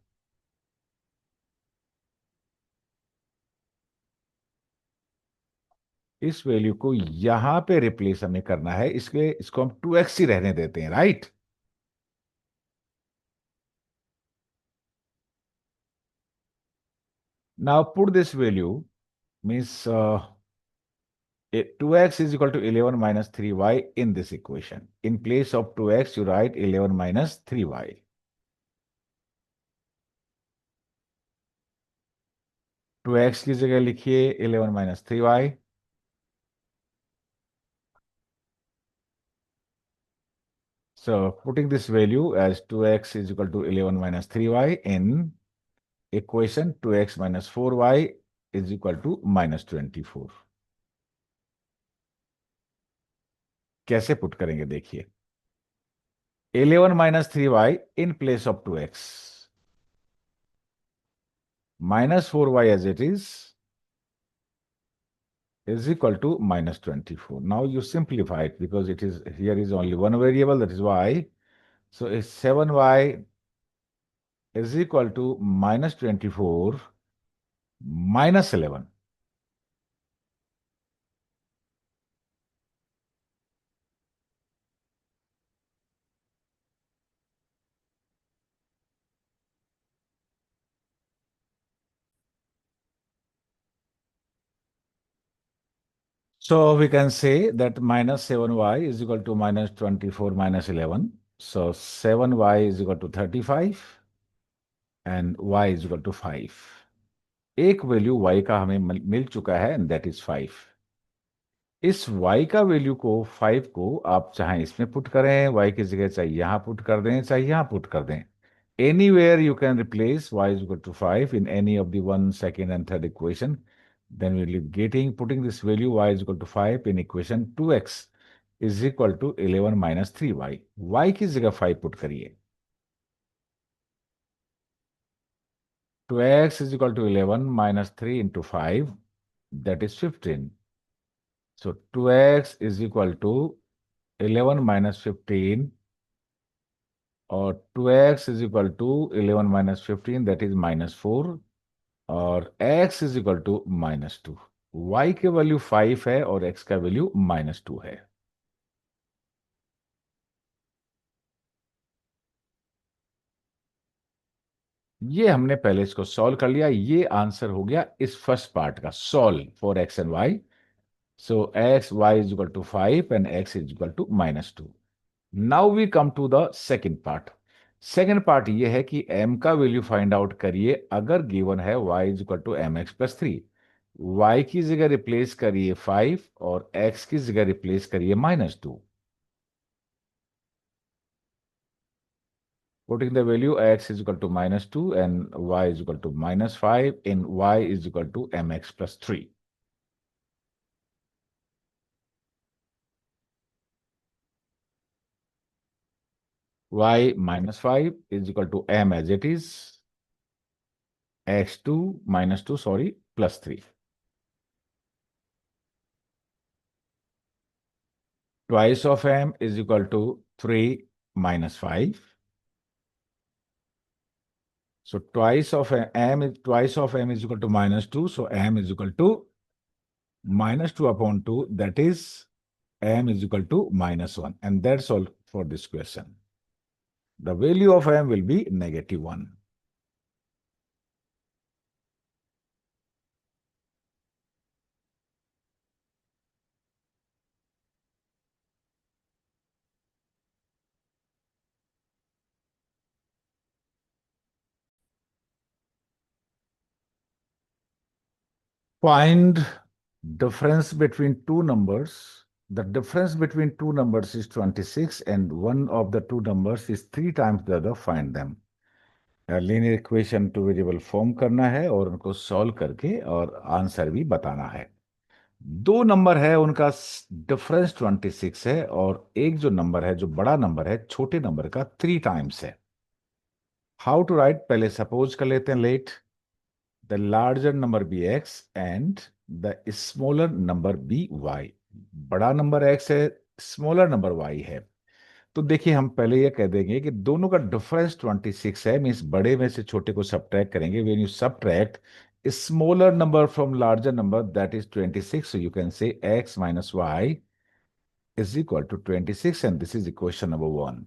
इस वैल्यू को यहां पे रिप्लेस हमें करना है, इसलिए इसको हम 2x ही रहने देते हैं. Right. Now put this value means 2x is equal to 11 minus 3y in this equation. In place of 2x, you write 11 minus 3y. 2x की जगह लिखिए 11 minus 3y. So putting this value as 2x is equal to 11 minus 3y in equation 2x minus 4y is equal to minus 24. कैसे put करेंगे देखिए. 11 minus 3y in place of 2x minus 4y as it is equal to minus 24. Now you simplify it because it is here is only one variable, that is y. So it's 7y is equal to minus 24 minus 11. So we can say that minus 7y is equal to minus 24 minus 11. So 7y is equal to 35 and y is equal to 5. एक value y का हमें मिल चुका है and that is 5. इस y का value को 5 को आप चाहे इसमें पुट करें, y की जगह चाहे यहां पुट कर दें, चाहे यहां पुट कर दें. Anywhere you can replace y is equal to 5 in any of the one, second, and third equation. Then we'll be putting this value y is equal to 5 in equation 2x is equal to 11 minus 3y. y की जगह 5 put करिए. 2x is equal to 11 minus 3 into 5, that is 15. So 2x is equal to 11 minus 15 और 2x is equal to 11 minus 15 that is minus 4 और x is equal to minus 2. y की value 5 है और x का value -2 है. ये हमने पहले इसको सॉल्व कर लिया, ये आंसर हो गया इस फर्स्ट पार्ट का, solve for x and y. So x y is equal to 5 and x is equal to -2। Now we come to the second part. Second part ये है कि m का वैल्यू फाइंड आउट करिए अगर given है y is equal to m x plus three. Y की जगह replace करिए 5 और x की जगह रिप्लेस करिए -2। Putting the value x is equal to -2 and y is equal to -5 in y is equal to mx plus 3. Y -5 is equal to m as it is, x2 -2, sorry, plus 3. Twice of m is equal to 3 minus 5. So twice of m is equal to -2. So m is equal to -2 upon 2. That is m is equal to -1. And that's all for this question. The value of m will be -1. Find difference between two numbers. The difference between two numbers is 26 and one of the two numbers is three times the other. Find them. Linear equation two variable form करना है और उनको solve करके और answer भी बताना है। दो नंबर है, उनका डिफरेंस 26 है और एक जो नंबर है, जो बड़ा नंबर है, छोटे नंबर का थ्री टाइम्स है। हाउ टू राइट, पहले सपोज कर लेते हैं, let the larger number be x and the smaller number be y. बड़ा नंबर एक्स है, स्मॉलर नंबर वाई है। तो देखिए हम पहले ये कह देंगे कि दोनों का डिफरेंस 26 है, मीन्स बड़े में से छोटे को सब्ट्रैक्ट करेंगे। When you subtract smaller number from larger number, that is 26, so you can say x minus y is equal to 26 and this is equation number one.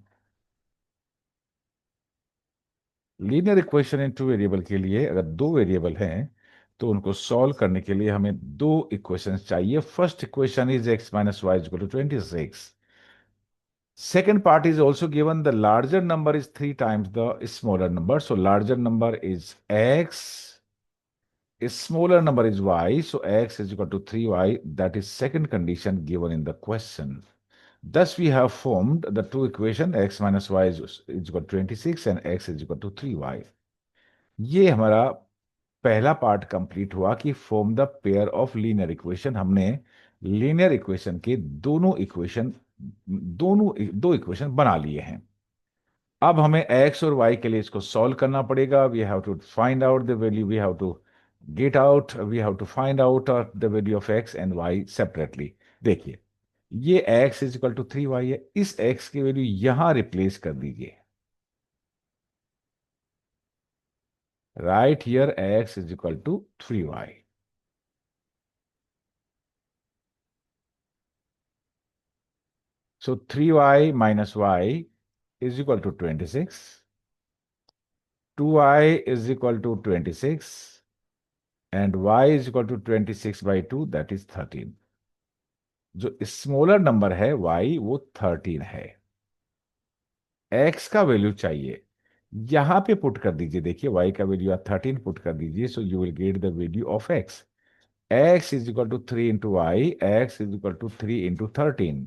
Linear equation in two variable के लिए अगर दो variable हैं तो उनको solve करने के लिए हमें दो इक्वेशंस चाहिए। First equation is x minus y is equal to 26। Second part is also given, the larger number is three times the smaller number. So larger number is x, smaller number is y. So x is equal to 3y. That is second condition given in the question. Thus we have formed the two equation, x minus y is equal to 26 and x is equal to 3y. ये हमारा पहला part complete हुआ कि form the pair of linear equation. हमने linear equation के दोनों दो equation बना लिए हैं। अब हमें एक्स और वाई के लिए इसको सॉल्व करना पड़ेगा। We have to find out the value, we have to find out the value of x and y separately. देखिए ये x is equal to 3y है, इस एक्स की वैल्यू यहां रिप्लेस कर दीजिए। Write here x is equal to 3y। So 3y minus y is equal to 26. 2y is equal to 26 and y is equal to 26 by 2, that is 13। जो smaller number है y वो 13 है। x का value चाहिए, यहां पे put कर दीजिए। देखिए y का वैल्यू आप 13 पुट कर दीजिए, so you will get the value of x। x is equal to 3 into y, x is equal to 3 into 13।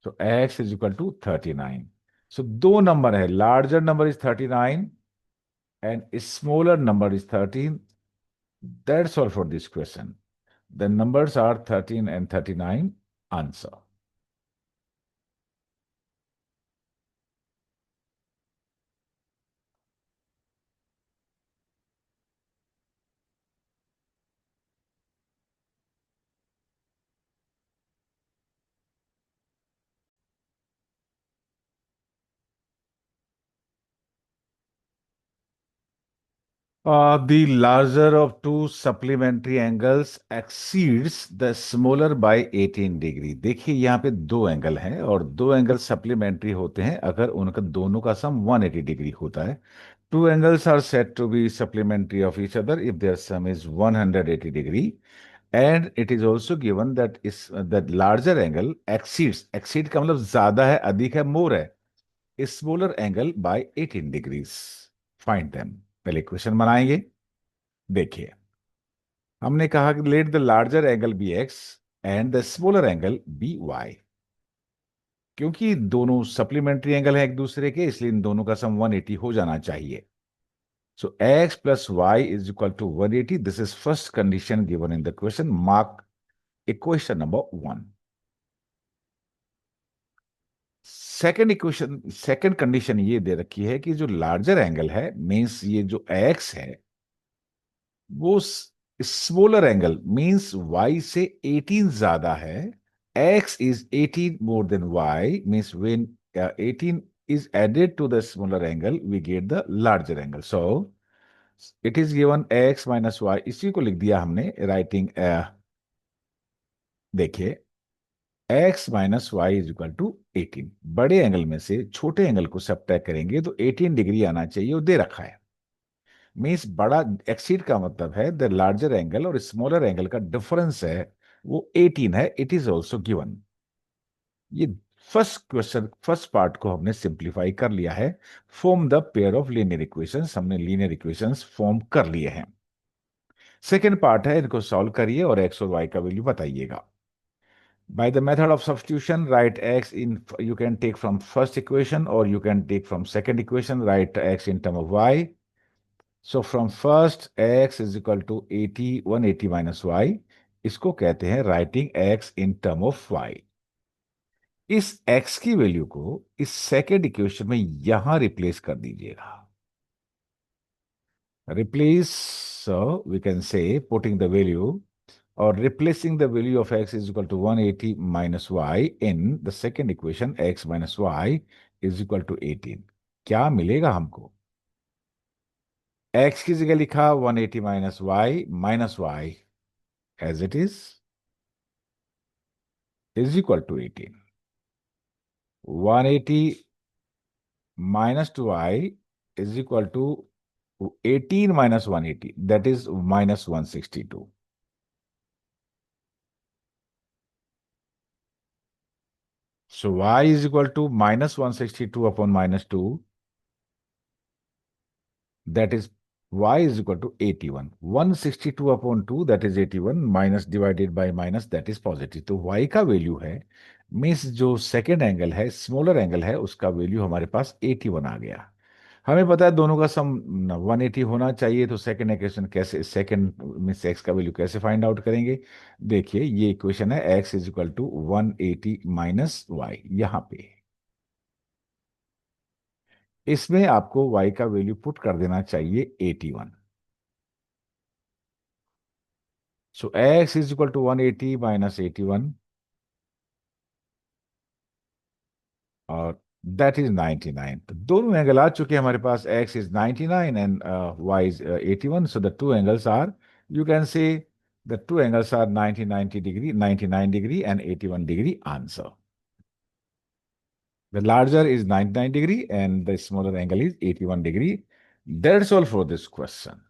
So x is equal to 39. So दो नंबर है, larger number is 39 and smaller number is 13. That's all for this question. The numbers are 13 and 39. Answer. The larger of two supplementary angles exceeds the smaller by 18 degree. देखिए यहाँ पे दो angle हैं और दो एंगल सप्लीमेंट्री होते हैं अगर उनका दोनों का सम 180 डिग्री होता है। Two angles are said to be supplementary of each other if their sum is 180 degree, and it is also given that larger angle exceed का मतलब ज्यादा है, अधिक है, more है, smaller angle by 18 degrees. Find them. पहले इक्वेशन बनाएंगे। देखिए हमने कहा कि let the larger angle be x and the smaller angle be y. क्योंकि दोनों सप्लीमेंट्री एंगल है एक दूसरे के, इसलिए इन दोनों का सम 180 हो जाना चाहिए। So x plus y is equal to 180. This is first condition given in the question. Mark equation number 1. Second condition ये दे रखी है कि जो लार्जर एंगल है, मींस ये जो x है, वो स्मॉलर एंगल मींस y से 18 ज्यादा है। x is 18 more than y means when 18 is added to the smaller angle we get the larger angle. So it is given x minus y, इसी को लिख दिया हमने राइटिंग। देखिए x minus y is equal to 18। बड़े angle में से छोटे एंगल को सबट्रैक्ट करेंगे तो 18 डिग्री आना चाहिए, वो दे रखा है। मीन्स बड़ा एक्सीड का मतलब है द लार्जर एंगल और स्मॉलर एंगल का डिफरेंस है वो 18 है। It is also given. ये फर्स्ट पार्ट को हमने सिंप्लीफाई कर लिया है। Form the pair of linear equations, हमने लीनियर इक्वेशंस फॉर्म कर लिए हैं। सेकेंड पार्ट है, इनको सॉल्व करिए और एक्स और वाई का वैल्यू बताइएगा। By the method of substitution, write x in, you can take from first equation or you can take from second equation, write x in term of y. So from first, x is equal to 80, 180 minus y. इसको कहते हैं writing x in term of y. इस x की value को इस second equation में यहां replace कर दीजिएगा। Replace, so we can say putting the value or replacing the value of x is equal to 180 minus y in the second equation, x minus y is equal to 18। क्या मिलेगा हमको? x की जगह लिखा 180 minus y as it is equal to 18। 180 minus 2y is equal to 18 minus 180, that is minus 162। So y is equal to minus 162 upon minus 2, that is y is equal to 81। 162 upon 2 that is 81 minus divided by minus that is positive। तो y का value है, means जो second angle है, smaller angle है, उसका value हमारे पास 81 आ गया। हमें पता है दोनों का सम 180 होना चाहिए, तो सेकेंड इक्वेशन कैसे, सेकेंड मीन्स एक्स का वैल्यू कैसे फाइंड आउट करेंगे? देखिए ये इक्वेशन है x is equal to 180 minus y. यहां पे इसमें आपको y का वैल्यू पुट कर देना चाहिए 81। So x is equal to 180 minus 81 और दैट इज 99। तो दोनों एंगल आ चुके हैं हमारे पास, x is 99 and y is 81। So the two angles are, you can say the two angles are 90 degree, 99 degree and 81 degree answer. The larger is 99 degree and the smaller angle is 81 degree. That's all for this question.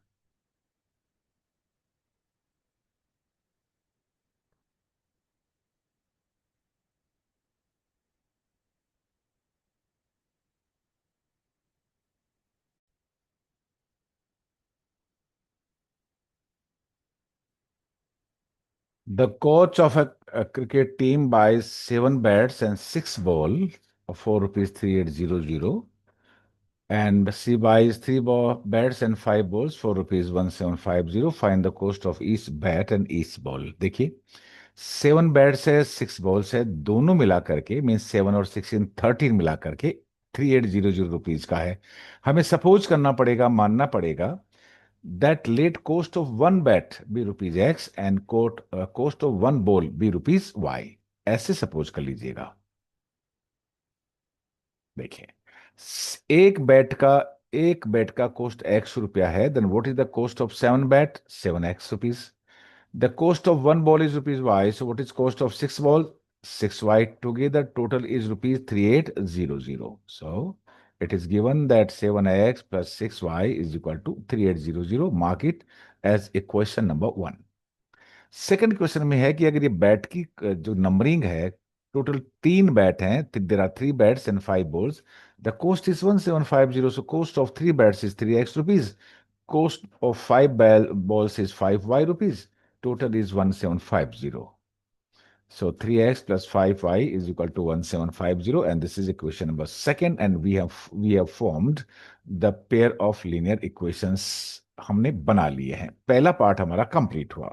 The coach of a cricket team buys 7 bats and 6 balls for rupees 3800, and she buys 3 bats and 5 balls for rupees 1750। Find the cost of each bat and each ball। देखिए 7 bats है, 6 balls है, दोनों मिला करके mean 7 और 6 इन 13 मिला करके 3800 rupees का है। हमें सपोज करना पड़ेगा, मानना पड़ेगा that let cost of one bat be rupees x and cost of one ball be rupees y। ऐसे सपोज कर लीजिएगा। देखिए एक बैट का एक बेट का कॉस्ट एक्स रुपया है, then what is the cost of 7 bat? 7x rupees. The cost of one ball is rupees y. So what is cost of six ball? 6y. Together total is rupees 3800. So it is given that 7x plus 6y is equal to 3800. Mark it as equation number 1. Second question में है कि अगर ये bat की जो numbering है, total 3 bat हैं, there are 3 bats and 5 balls. The cost is 1750. So cost of 3 bats is 3x rupees. Cost of 5 balls is 5y rupees. Total is 1750. So 3x plus 5y is equal to 1750, and this is equation number second. And we have formed the pair of linear equations. हमने बना लिए हैं. पहला part हमारा complete हुआ.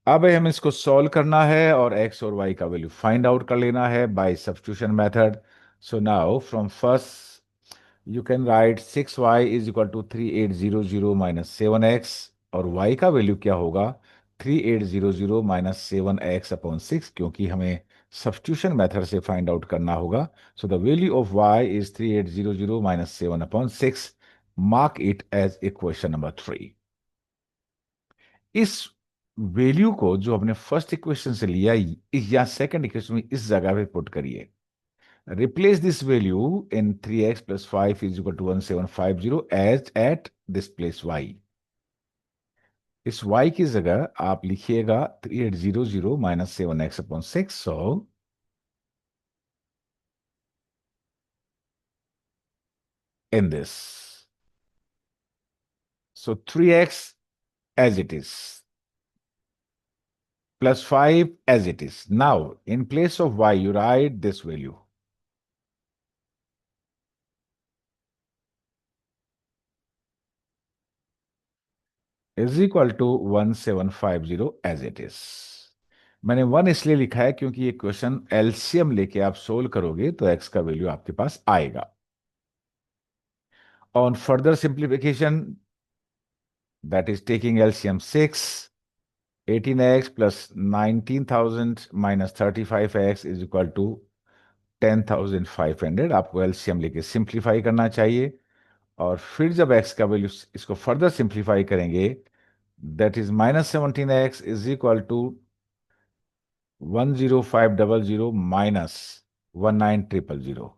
अब हमें इसको सॉल्व करना है और x और y का वैल्यू फाइंड आउट कर लेना है by substitution method. So now from first you can write 6y is equal to 3800 minus 7x. और y का वैल्यू क्या होगा? 3800 minus 7x upon 6, क्योंकि हमें सब्स्टिट्यूशन मेथड से फाइंड आउट करना होगा. So the value of y is 3800 minus 7 upon 6. Mark it as equation number 3. इस वैल्यू को जो हमने फर्स्ट इक्वेशन से लिया या सेकंड इक्वेशन में इस जगह पे पुट करिए. Replace this value in 3x plus 5 is equal to 1750 as at this place y. इस y की जगह आप लिखिएगा 3800 minus 7x upon 6. So in this, so 3x as it is plus 5 as it is. Now in place of y you write this value is equal to 1750 as it is. मैंने 1 इसलिए लिखा है क्योंकि ये क्वेश्चन एलसीएम लेके आप solve करोगे तो x का वैल्यू आपके पास आएगा. On further simplification, that is taking LCM 6, 18x plus 19,000 minus 35x is equal to 10,500. आपको LCM लेके सिंप्लीफाई करना चाहिए. और फिर जब x का वैल्यू इसको फर्दर सिंप्लीफाई करेंगे, that is -17x is equal to 10500 minus 19,000.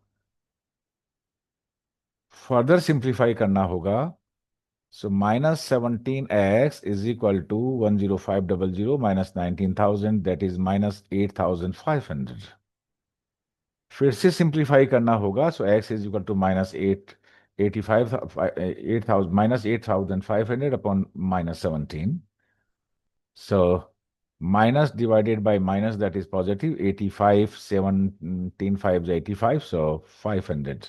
Further simplify करना होगा. So minus 17x is equal to 10500 minus 19,000, that is minus 8,500. फिर से सिंप्लीफाई करना होगा. So x is equal to minus 8,000 minus 8,500 upon minus 17. So minus divided by minus, that is positive. 85, 17 5 is 85, so 500.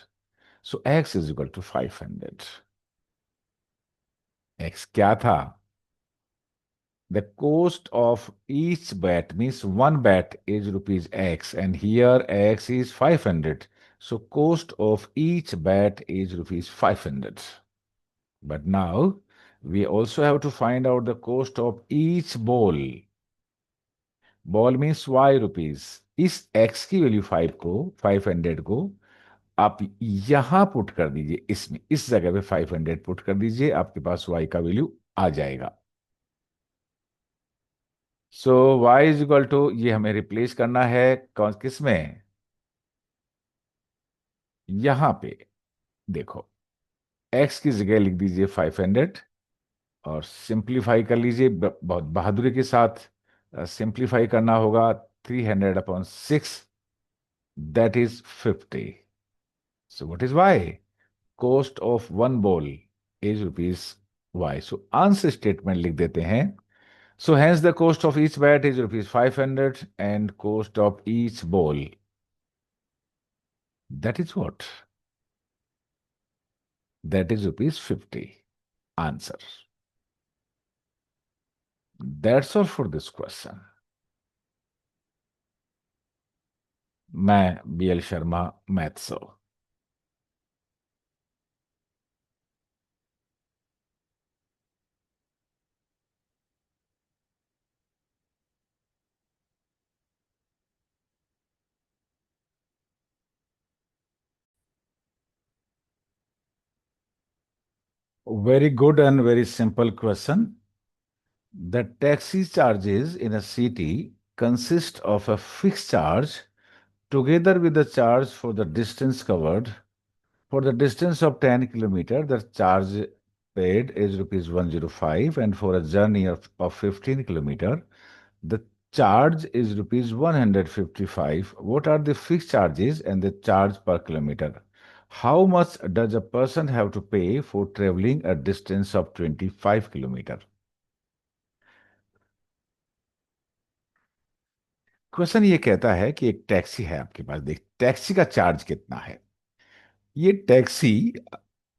So x is equal to 500. x क्या था? The cost of each bat means one bat is rupees x, and here x is 500. So cost of each bat is rupees 500. But now we also have to find out the cost of each ball. Ball means y rupees. इस x की value 500 को आप यहां put कर दीजिए. इसमें इस जगह पे 500 पुट कर दीजिए, आपके पास y का वैल्यू आ जाएगा. सो y इज इक्वल टू, ये हमें रिप्लेस करना है कौन किस में? यहां पे देखो, x की जगह लिख दीजिए 500 और सिंप्लीफाई कर लीजिए बहुत बहादुरी के साथ. सिंप्लीफाई करना होगा. 300 upon 6, that is 50. So what is y? Cost of one ball is rupees y. So answer statement लिख देते हैं. So hence the cost of each bat is rupees 500 and cost of each ball. That is what? That is rupees 50. Answer. That's all for this question. मैं BL Sharma, मैथ्सो. Very good and very simple question. The taxi charges in a city consist of a fixed charge together with the charge for the distance covered. For the distance of 10 kilometer, the charge paid is rupees 105, and for a journey of 15 kilometer, the charge is rupees 155. What are the fixed charges and the charge per kilometer? How much does a person have to pay for traveling a distance of 25 kilometer? Question ये कहता है कि एक taxi है आपके पास। देख, taxi का charge कितना है। ये टैक्सी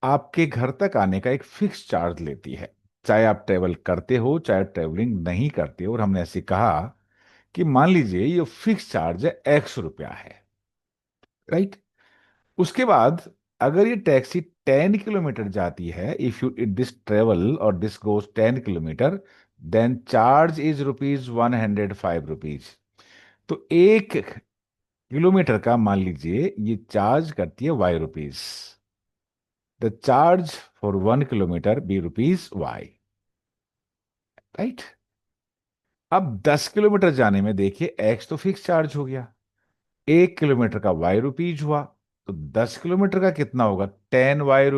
आपके घर तक आने का एक फिक्स चार्ज लेती है, चाहे आप ट्रेवल करते हो चाहे ट्रेवलिंग नहीं करते हो। और हमने ऐसे कहा कि मान लीजिए ये फिक्स चार्ज है ₹100 है, राइट। उसके बाद अगर ये टैक्सी 10 किलोमीटर जाती है, if you it this travel or this goes 10 kilometre, then charge is rupees 105 rupees. तो 1 किलोमीटर का मान लीजिए ये चार्ज करती है ₹Y। The charge for 1 kilometre be rupees Y, right. अब 10 किलोमीटर जाने में देखिए एक्स तो फिक्स चार्ज हो गया, 1 किलोमीटर का ₹Y हुआ, तो 10 किलोमीटर का कितना होगा? 10 ₹Y।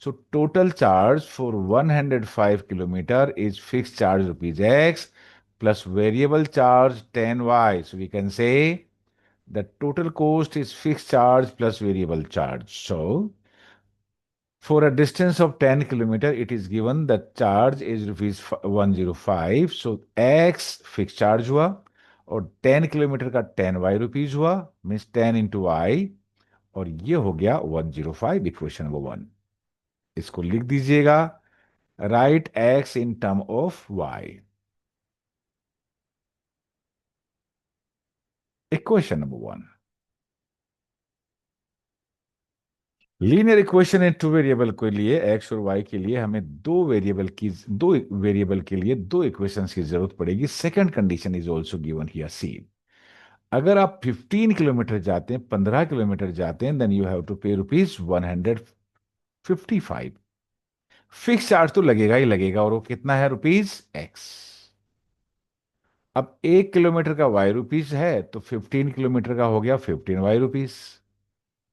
So total charge for 105 kilometre is fix charge ₹X plus variable charge 10 Y। So we can say the total cost is fixed charge plus variable charge. So for a distance of 10 kilometer, it is given that charge is rupees 105. So X fixed charge हुआ और 10 kilometre का 10 Y हुआ, means 10 into Y, और ये हो गया 105, equation number 1। इसको लिख दीजिएगा, right X in term of Y। Equation number 1। Linear equation in two variable के लिए, एक्स और वाई के लिए, हमें दो वेरिएबल के लिए दो इक्वेशंस की जरूरत पड़ेगी। Second condition is also given here. See, अगर आप 15 किलोमीटर जाते हैं, 15 किलोमीटर जाते हैं, देन यू हैव टू पे ₹155। फिक्स चार्ज तो लगेगा ही लगेगा, और वो कितना है? ₹X। अब 1 किलोमीटर का ₹Y है, तो 15 किलोमीटर का हो गया 15 Y।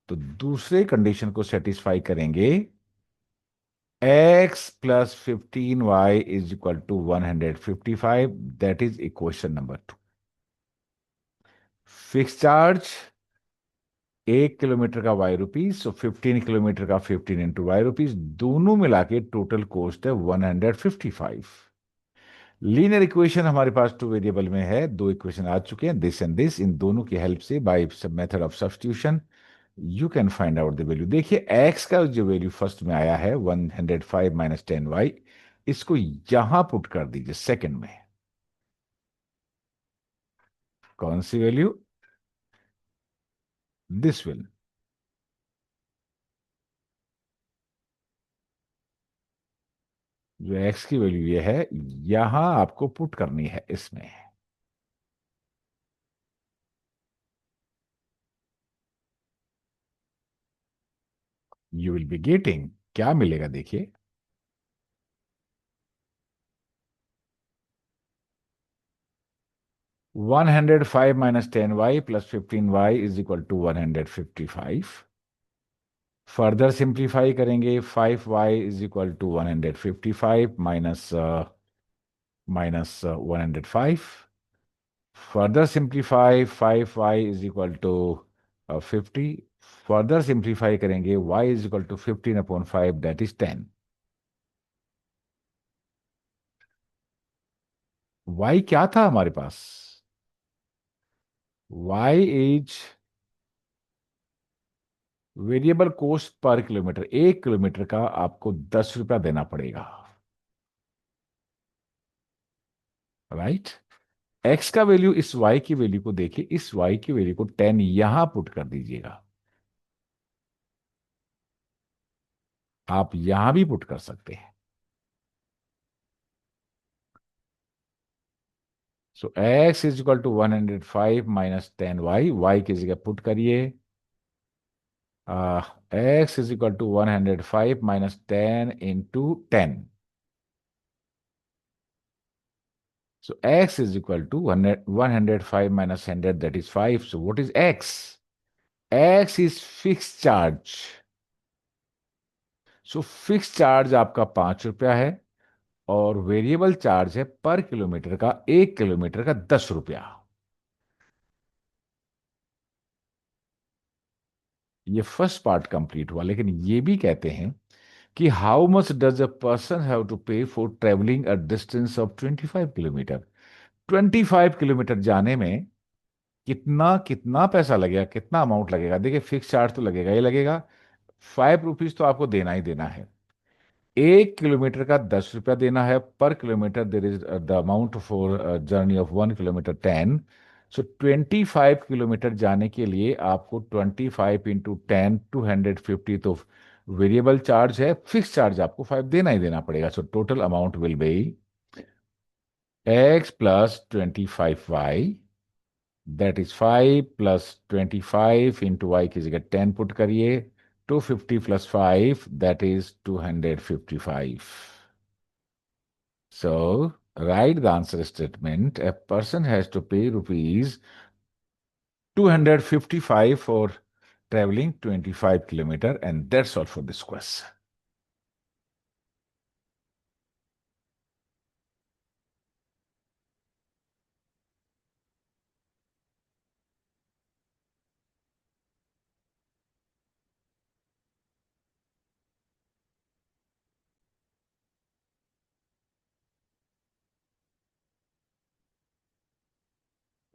तो दूसरे कंडीशन को सेटिस्फाई करेंगे, X plus 15Y is equal to 155. That is equation number 2। Fix charge 1 kilometre का ₹Y, सो 15 किलोमीटर का 15 into Y, दोनों मिला के टोटल कॉस्ट है 155। लीनियर इक्वेशन हमारे पास टू वेरिएबल में है, दो इक्वेशन आ चुके हैं, दिस एंड दिस। इन दोनों की हेल्प से by method of substitution you can find out the value. देखिए एक्स का जो वैल्यू फर्स्ट में आया है 105 माइनस 10 Y, इसको यहां पुट कर दीजिए सेकंड में। कौन सी वैल्यू? This will. जो एक्स की वैल्यू ये है, यहां आपको पुट करनी है इसमें। यू विल बी गेटिंग, क्या मिलेगा देखिए, 105 minus 10 Y plus 15 Y is equal to 155। Further simplify करेंगे, 5Y is equal to 155 minus minus 105। Further simplify, 5Y is equal to 50। Further simplify करेंगे, Y is equal to 15/5, that is 10। Y क्या था हमारे पास? Y is variable cost per kilometre. 1 kilometre का आपको ₹10 देना पड़ेगा, राइट। एक्स का वैल्यू, इस वाई की वैल्यू को देखिए, इस वाई की वैल्यू को 10 यहां पुट कर दीजिएगा। आप यहां भी पुट कर सकते हैं। So x is equal to 105 minus 10 y, y की जगह पुट करिए x is equal to 105 minus 10 into 10. So x is equal to 105 minus 100, that is 5. So what is x? X is fixed charge. So fixed charge आपका 5 रुपया है और variable charge है पर kilometre का, 1 किलोमीटर का 10 रुपया. ये फर्स्ट पार्ट कंप्लीट हुआ, लेकिन ये भी कहते हैं कि how much does a person have to pay for travelling a distance of 25 kilometre. 25 kilometre जाने में कितना कितना पैसा लगेगा, कितना अमाउंट लगेगा. देखिए फिक्स चार्ज तो लगेगा ही लगेगा, 5 रुपीज तो आपको देना ही देना है. 1 किलोमीटर का 10 रुपया देना है पर kilometre. There is the amount for journey of 1 kilometre 10. So 25 kilometre जाने के लिए आपको 25 × 10 250. तो वेरिएबल चार्ज है, फिक्स चार्ज आपको 5 देना ही देना पड़ेगा. So total amount will be x plus 25y. That is 5 plus 25 into y की जगह 10 पुट करिए. 250 plus 5, that is 255. So write the answer statement. A person has to pay rupees 255 for traveling 25 kilometer, and that's all for this question.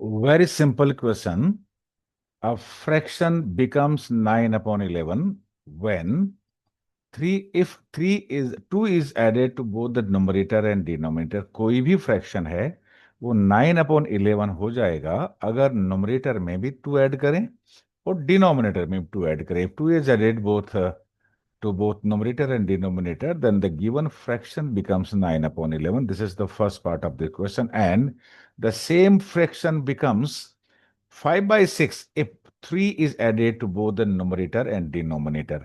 Very simple question. A fraction becomes 9 upon 11 when 3 if 3 is 2 is added to both the numerator and denominator. कोई भी fraction है वो 9/11 हो जाएगा अगर numerator में भी 2 add करें और डिनोमिनेटर में भी 2 ऐड करें. If 2 is added both to both numerator and denominator, then the given fraction becomes 9/11. This is the first part of the question. And the same fraction becomes 5/6 if 3 is added to both the numerator and denominator.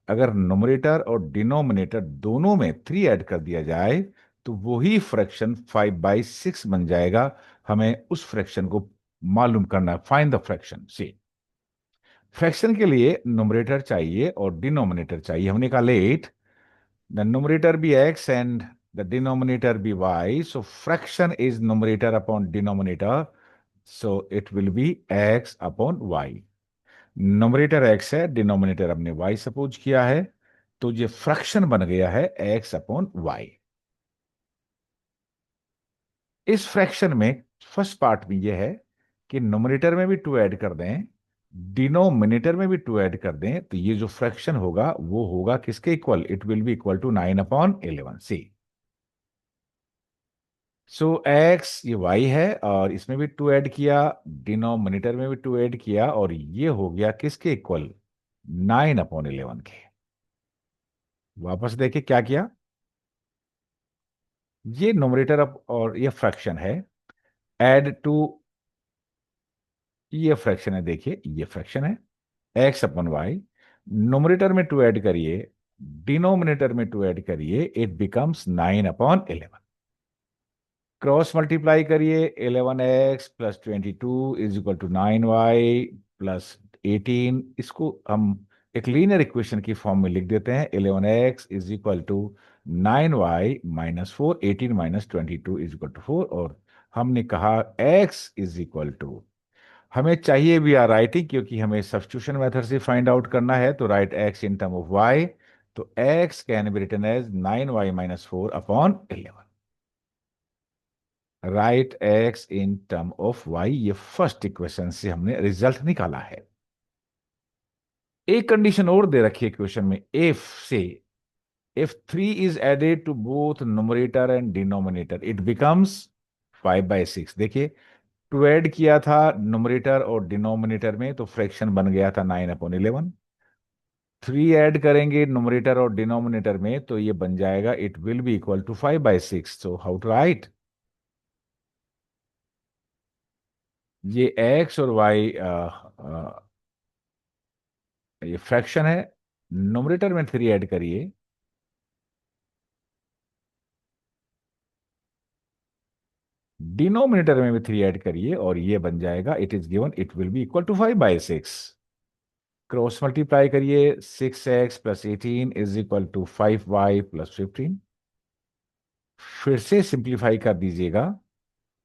अगर numerator और denominator दोनों में 3 add कर दिया जाए तो वही fraction 5/6 बन जाएगा. हमें उस फ्रैक्शन को मालूम करना. Find the fraction. See, fraction के लिए नुमरेटर चाहिए और डिनोमिनेटर चाहिए. हमने कहा let the numerator be x and the denominator be y. So fraction is numerator upon denominator. So it will be x upon y. Numerator x है, denominator हमने y suppose किया है, तो ये फ्रैक्शन बन गया है एक्स अपॉन वाई. इस फ्रैक्शन में फर्स्ट पार्ट में यह है कि नोमिनेटर में भी 2 ऐड कर दें, डिनोमिनेटर में भी 2 ऐड कर दें, तो ये जो फ्रैक्शन होगा वो होगा किसके इक्वल? It will be equal to 9/11. See, so x ये वाई है और इसमें भी 2 ऐड किया, डिनोमिनेटर में भी 2 ऐड किया, और ये हो गया किसके इक्वल? 9/11 के. वापस देखिए क्या किया. ये नोमिनेटर और ये फ्रैक्शन है. ऐड टू, ये फ्रैक्शन है, देखिए ये फ्रैक्शन है एक्स अपॉन वाई. नोमिनेटर में 2 ऐड करिए, डिनोमिनेटर में 2 ऐड करिए, इट बिकम्स 9/11. क्रॉस मल्टीप्लाई करिए. 11x + 22 is equal to 9y + 18. इसको हम एक लीनियर इक्वेशन की फॉर्म में लिख देते हैं. 11x is equal to 9y - 4, 18 - 22 is equal to 4. और हमने कहा x इज इक्वल टू, हमें चाहिए वी आर राइटिंग क्योंकि हमें सब्स्टिट्यूशन मेथड से फाइंड आउट करना है, तो write x in term of y. तो x can be written as 9y - 4/11. Write x in term of y. ये फर्स्ट इक्वेशन से हमने रिजल्ट निकाला है. एक कंडीशन और दे रखी है इक्वेशन में. If say if 3 is added to both numerator and denominator it becomes 5/6. देखिए 2 ऐड किया था न्यूमरेटर और डिनोमिनेटर में तो फ्रैक्शन बन गया था 9/11. 3 ऐड करेंगे न्यूमरेटर और डिनोमिनेटर में तो ये बन जाएगा, it will be equal to 5/6. So how to write? ये एक्स और वाई ये फ्रैक्शन है, नोमरेटर में 3 ऐड करिए, डिनोमिनेटर में भी 3 ऐड करिए, और ये बन जाएगा, it is given it will be equal to 5/6। Cross multiply करिए, 6x + 18 is equal to 5y + 15। फिर से सिंप्लीफाई कर दीजिएगा।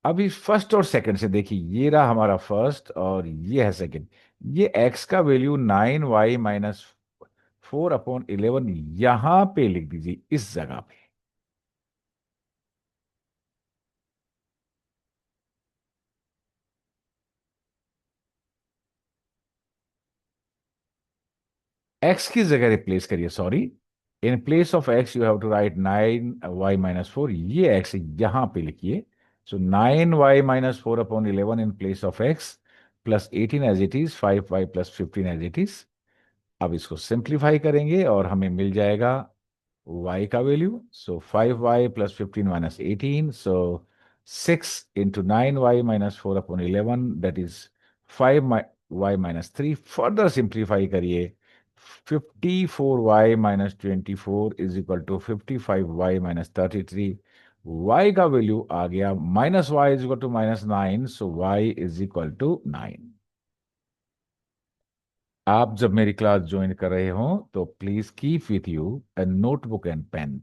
अभी फर्स्ट और सेकंड से देखिए, ये रहा हमारा फर्स्ट और ये है सेकंड। ये x का वैल्यू 9y - 4/11 यहां पे लिख दीजिए, इस जगह पे। x की जगह रिप्लेस करिए, sorry, in place of x you have to write 9y - 4, ये x यहां पे लिखिए। So 9y - 4/11 in place of x, +18 as it is, 5y + 15 as it is. अब इसको सिंप्लीफाई करेंगे और हमें मिल जाएगा y का value. So 5y + 15 - 18, so 6 × 9y - 4/11, that is 5y - 3। Further simplify करिए, 54y - 24 is equal to 55y - 33। y का value आ गया, -y is equal to -9, so y is equal to 9। आप जब मेरी क्लास ज्वाइन कर रहे हो तो please keep with you a notebook and pen.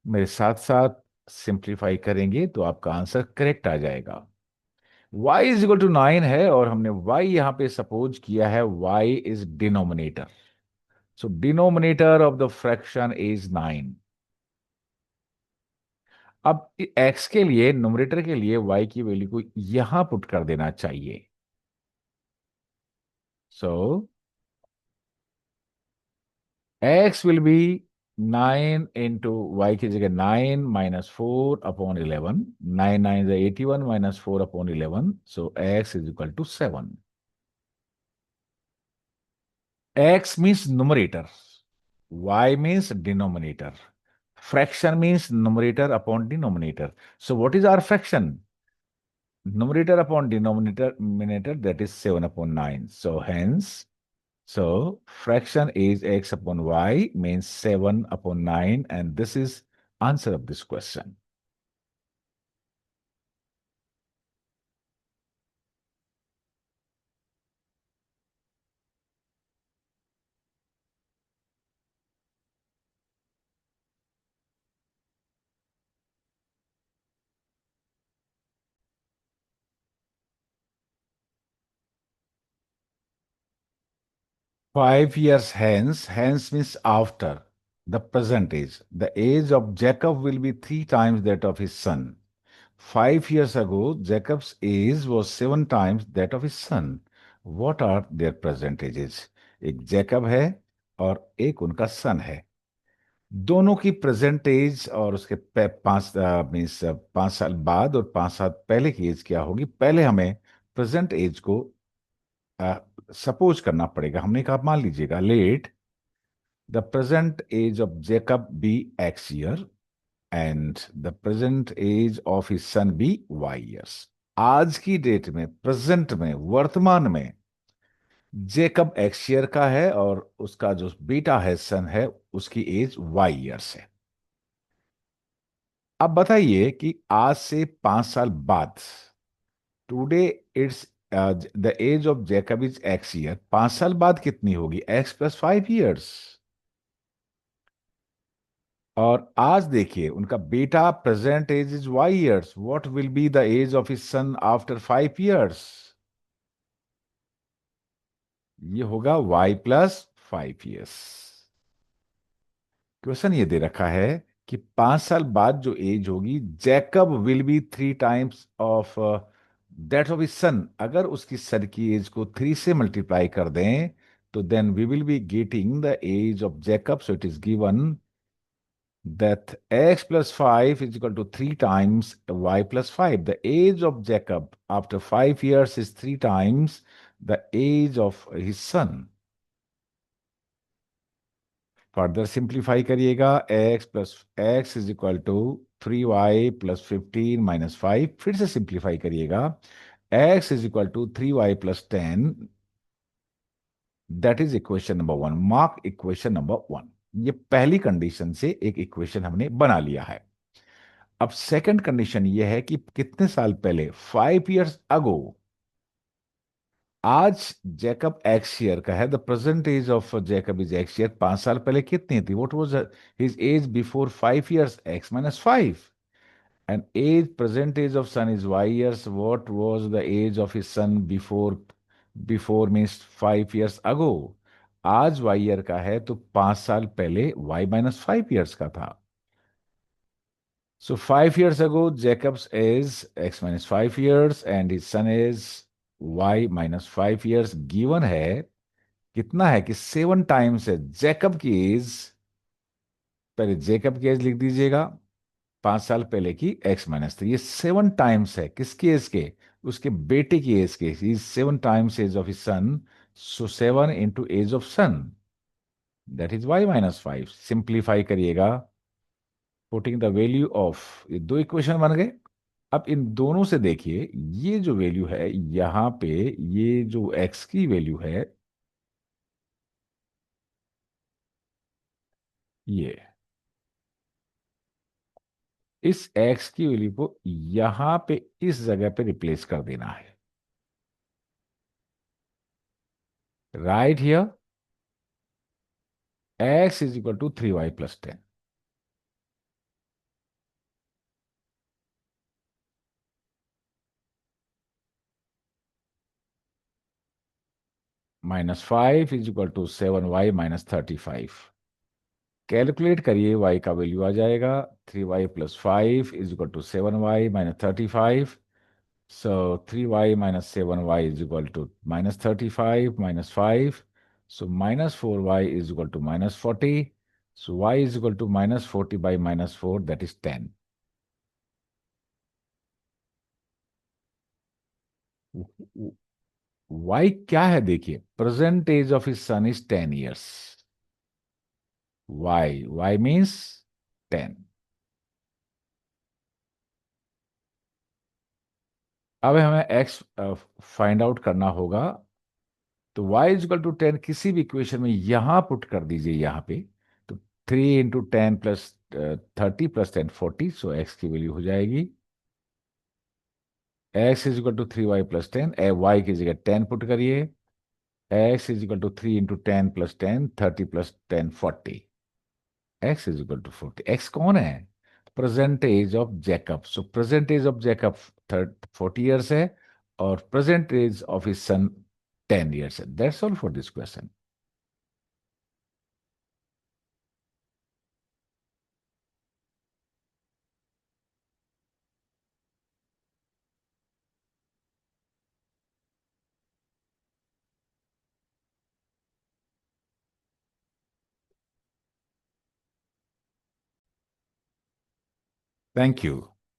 मेरे साथ साथ सिंप्लीफाई करेंगे तो आपका आंसर करेक्ट आ जाएगा। y इज इक्वल टू 9 है, और हमने y यहां पे सपोज किया है, y is denominator. So denominator of the fraction is 9। अब x के लिए, नोमिनेटर के लिए y की वैल्यू को यहां पुट कर देना चाहिए। सो x will be 9 into y की जगह 9 - 4/11, 9 9 81 -4/11, so x is equal to 7। x means numerator, y means denominator, fraction means numerator upon denominator. So what is our fraction? Numerator upon denominator, that is 7/9. So hence, so fraction is x upon y means 7/9, and this is answer of this question. Five years hence, hence means after the present age. The age of Jacob will be 3 times that of his son. 5 years ago, Jacob's age was 7 times that of his son. What are their present ages? एक Jacob है और एक उनका सन है। दोनों की present as और उसके 5 साल बाद और 5 साल पहले की एज क्या होगी, पहले हमें प्रेजेंट एज को सपोज करना पड़ेगा। हमने कहा, मान लीजिएगा, let the present age of Jacob be x year and the present age of his son be y years. आज की डेट में, प्रेजेंट में, वर्तमान में जेकब एक्स ईयर का है और उसका जो बेटा है, सन है, उसकी एज वाई ईयर्स है। अब बताइए कि आज से 5 साल बाद, today it's the age of Jacob is x year, 5 साल बाद कितनी होगी, x + 5 ईयर्स। और आज देखिए, उनका बेटा present age is y years, what will be the age of his son after 5 years. ये होगा y + 5 ईयर्स। क्वेश्चन ये दे रखा है कि 5 साल बाद जो एज होगी, Jacob will be 3 times of that of his सन। अगर उसकी सन की एज को 3 से मल्टीप्लाई कर दें तो then we will be getting the age of Jacob. So it is given that x + 5 is equal to 3 times y + 5. The age of Jacob after 5 years is 3 times the age of his son. Further simplify करिएगा, x is equal to 3y + 15 - 5। फिर से simplify करिएगा, x is equal to 3y + 10 that is equation number one, mark equation number one. ये पहली condition से एक equation हमने बना लिया है। अब सेकंड कंडीशन ये है कि कितने साल पहले, 5 years अगो, आज जैकब एक्स ईयर का है, the present age of Jacob is x year, 5 साल पहले कितनी थी, what was his age before 5 years, x minus 5। And age, present age of son is y years, what was the age of his son before, before means 5 years ago. आज y year का है तो 5 साल पहले Y minus 5 years का था। So 5 years ago, Jacob's is x minus 5 years and his son is y minus 5 years. Given है कितना है कि 7 times है जैकब की एज। पहले जैकब की एज लिख दीजिएगा, 5 साल पहले की x-3, ये 7 times है किसकी एज के, उसके बेटे की एज के, is 7 times age of his son. So 7 into age of son, that is y-5। Simplify करिएगा, पुटिंग द वैल्यू ऑफ, ये दो इक्वेशन बन गए। अब इन दोनों से देखिए, ये जो वैल्यू है यहां पे, ये जो x की वैल्यू है, ये इस x की वैल्यू को यहां पे इस जगह पे रिप्लेस कर देना है। Right here x is equal to 3y+10, -5 is equal to 7y-35। Calculate करिए, y का वैल्यू आ जाएगा 3y+5 is equal to 7y-35। So 3y minus 7y is equal to -35 minus 5. So -4y is equal to -40. So y is equal to -40 by -4, that is 10. y क्या है देखिए, present age of his son is 10 years। y means 10। अब हमें x find out करना होगा, तो y is equal to 10 किसी भी इक्वेशन में यहां पुट कर दीजिए, यहां पे तो 3 × 10 प्लस 30 + 10 40। सो x की वैल्यू हो जाएगी, x is equal to 3y+10, y की जगह 10 पुट करिए, x is equal to 3 × 10 + 10 30 + 10 40। x is equal to 40। x कौन है, present age of Jacob. So present age of Jacob 40 years है, और present age of his son 10 years है। That's all for this question. Thank you.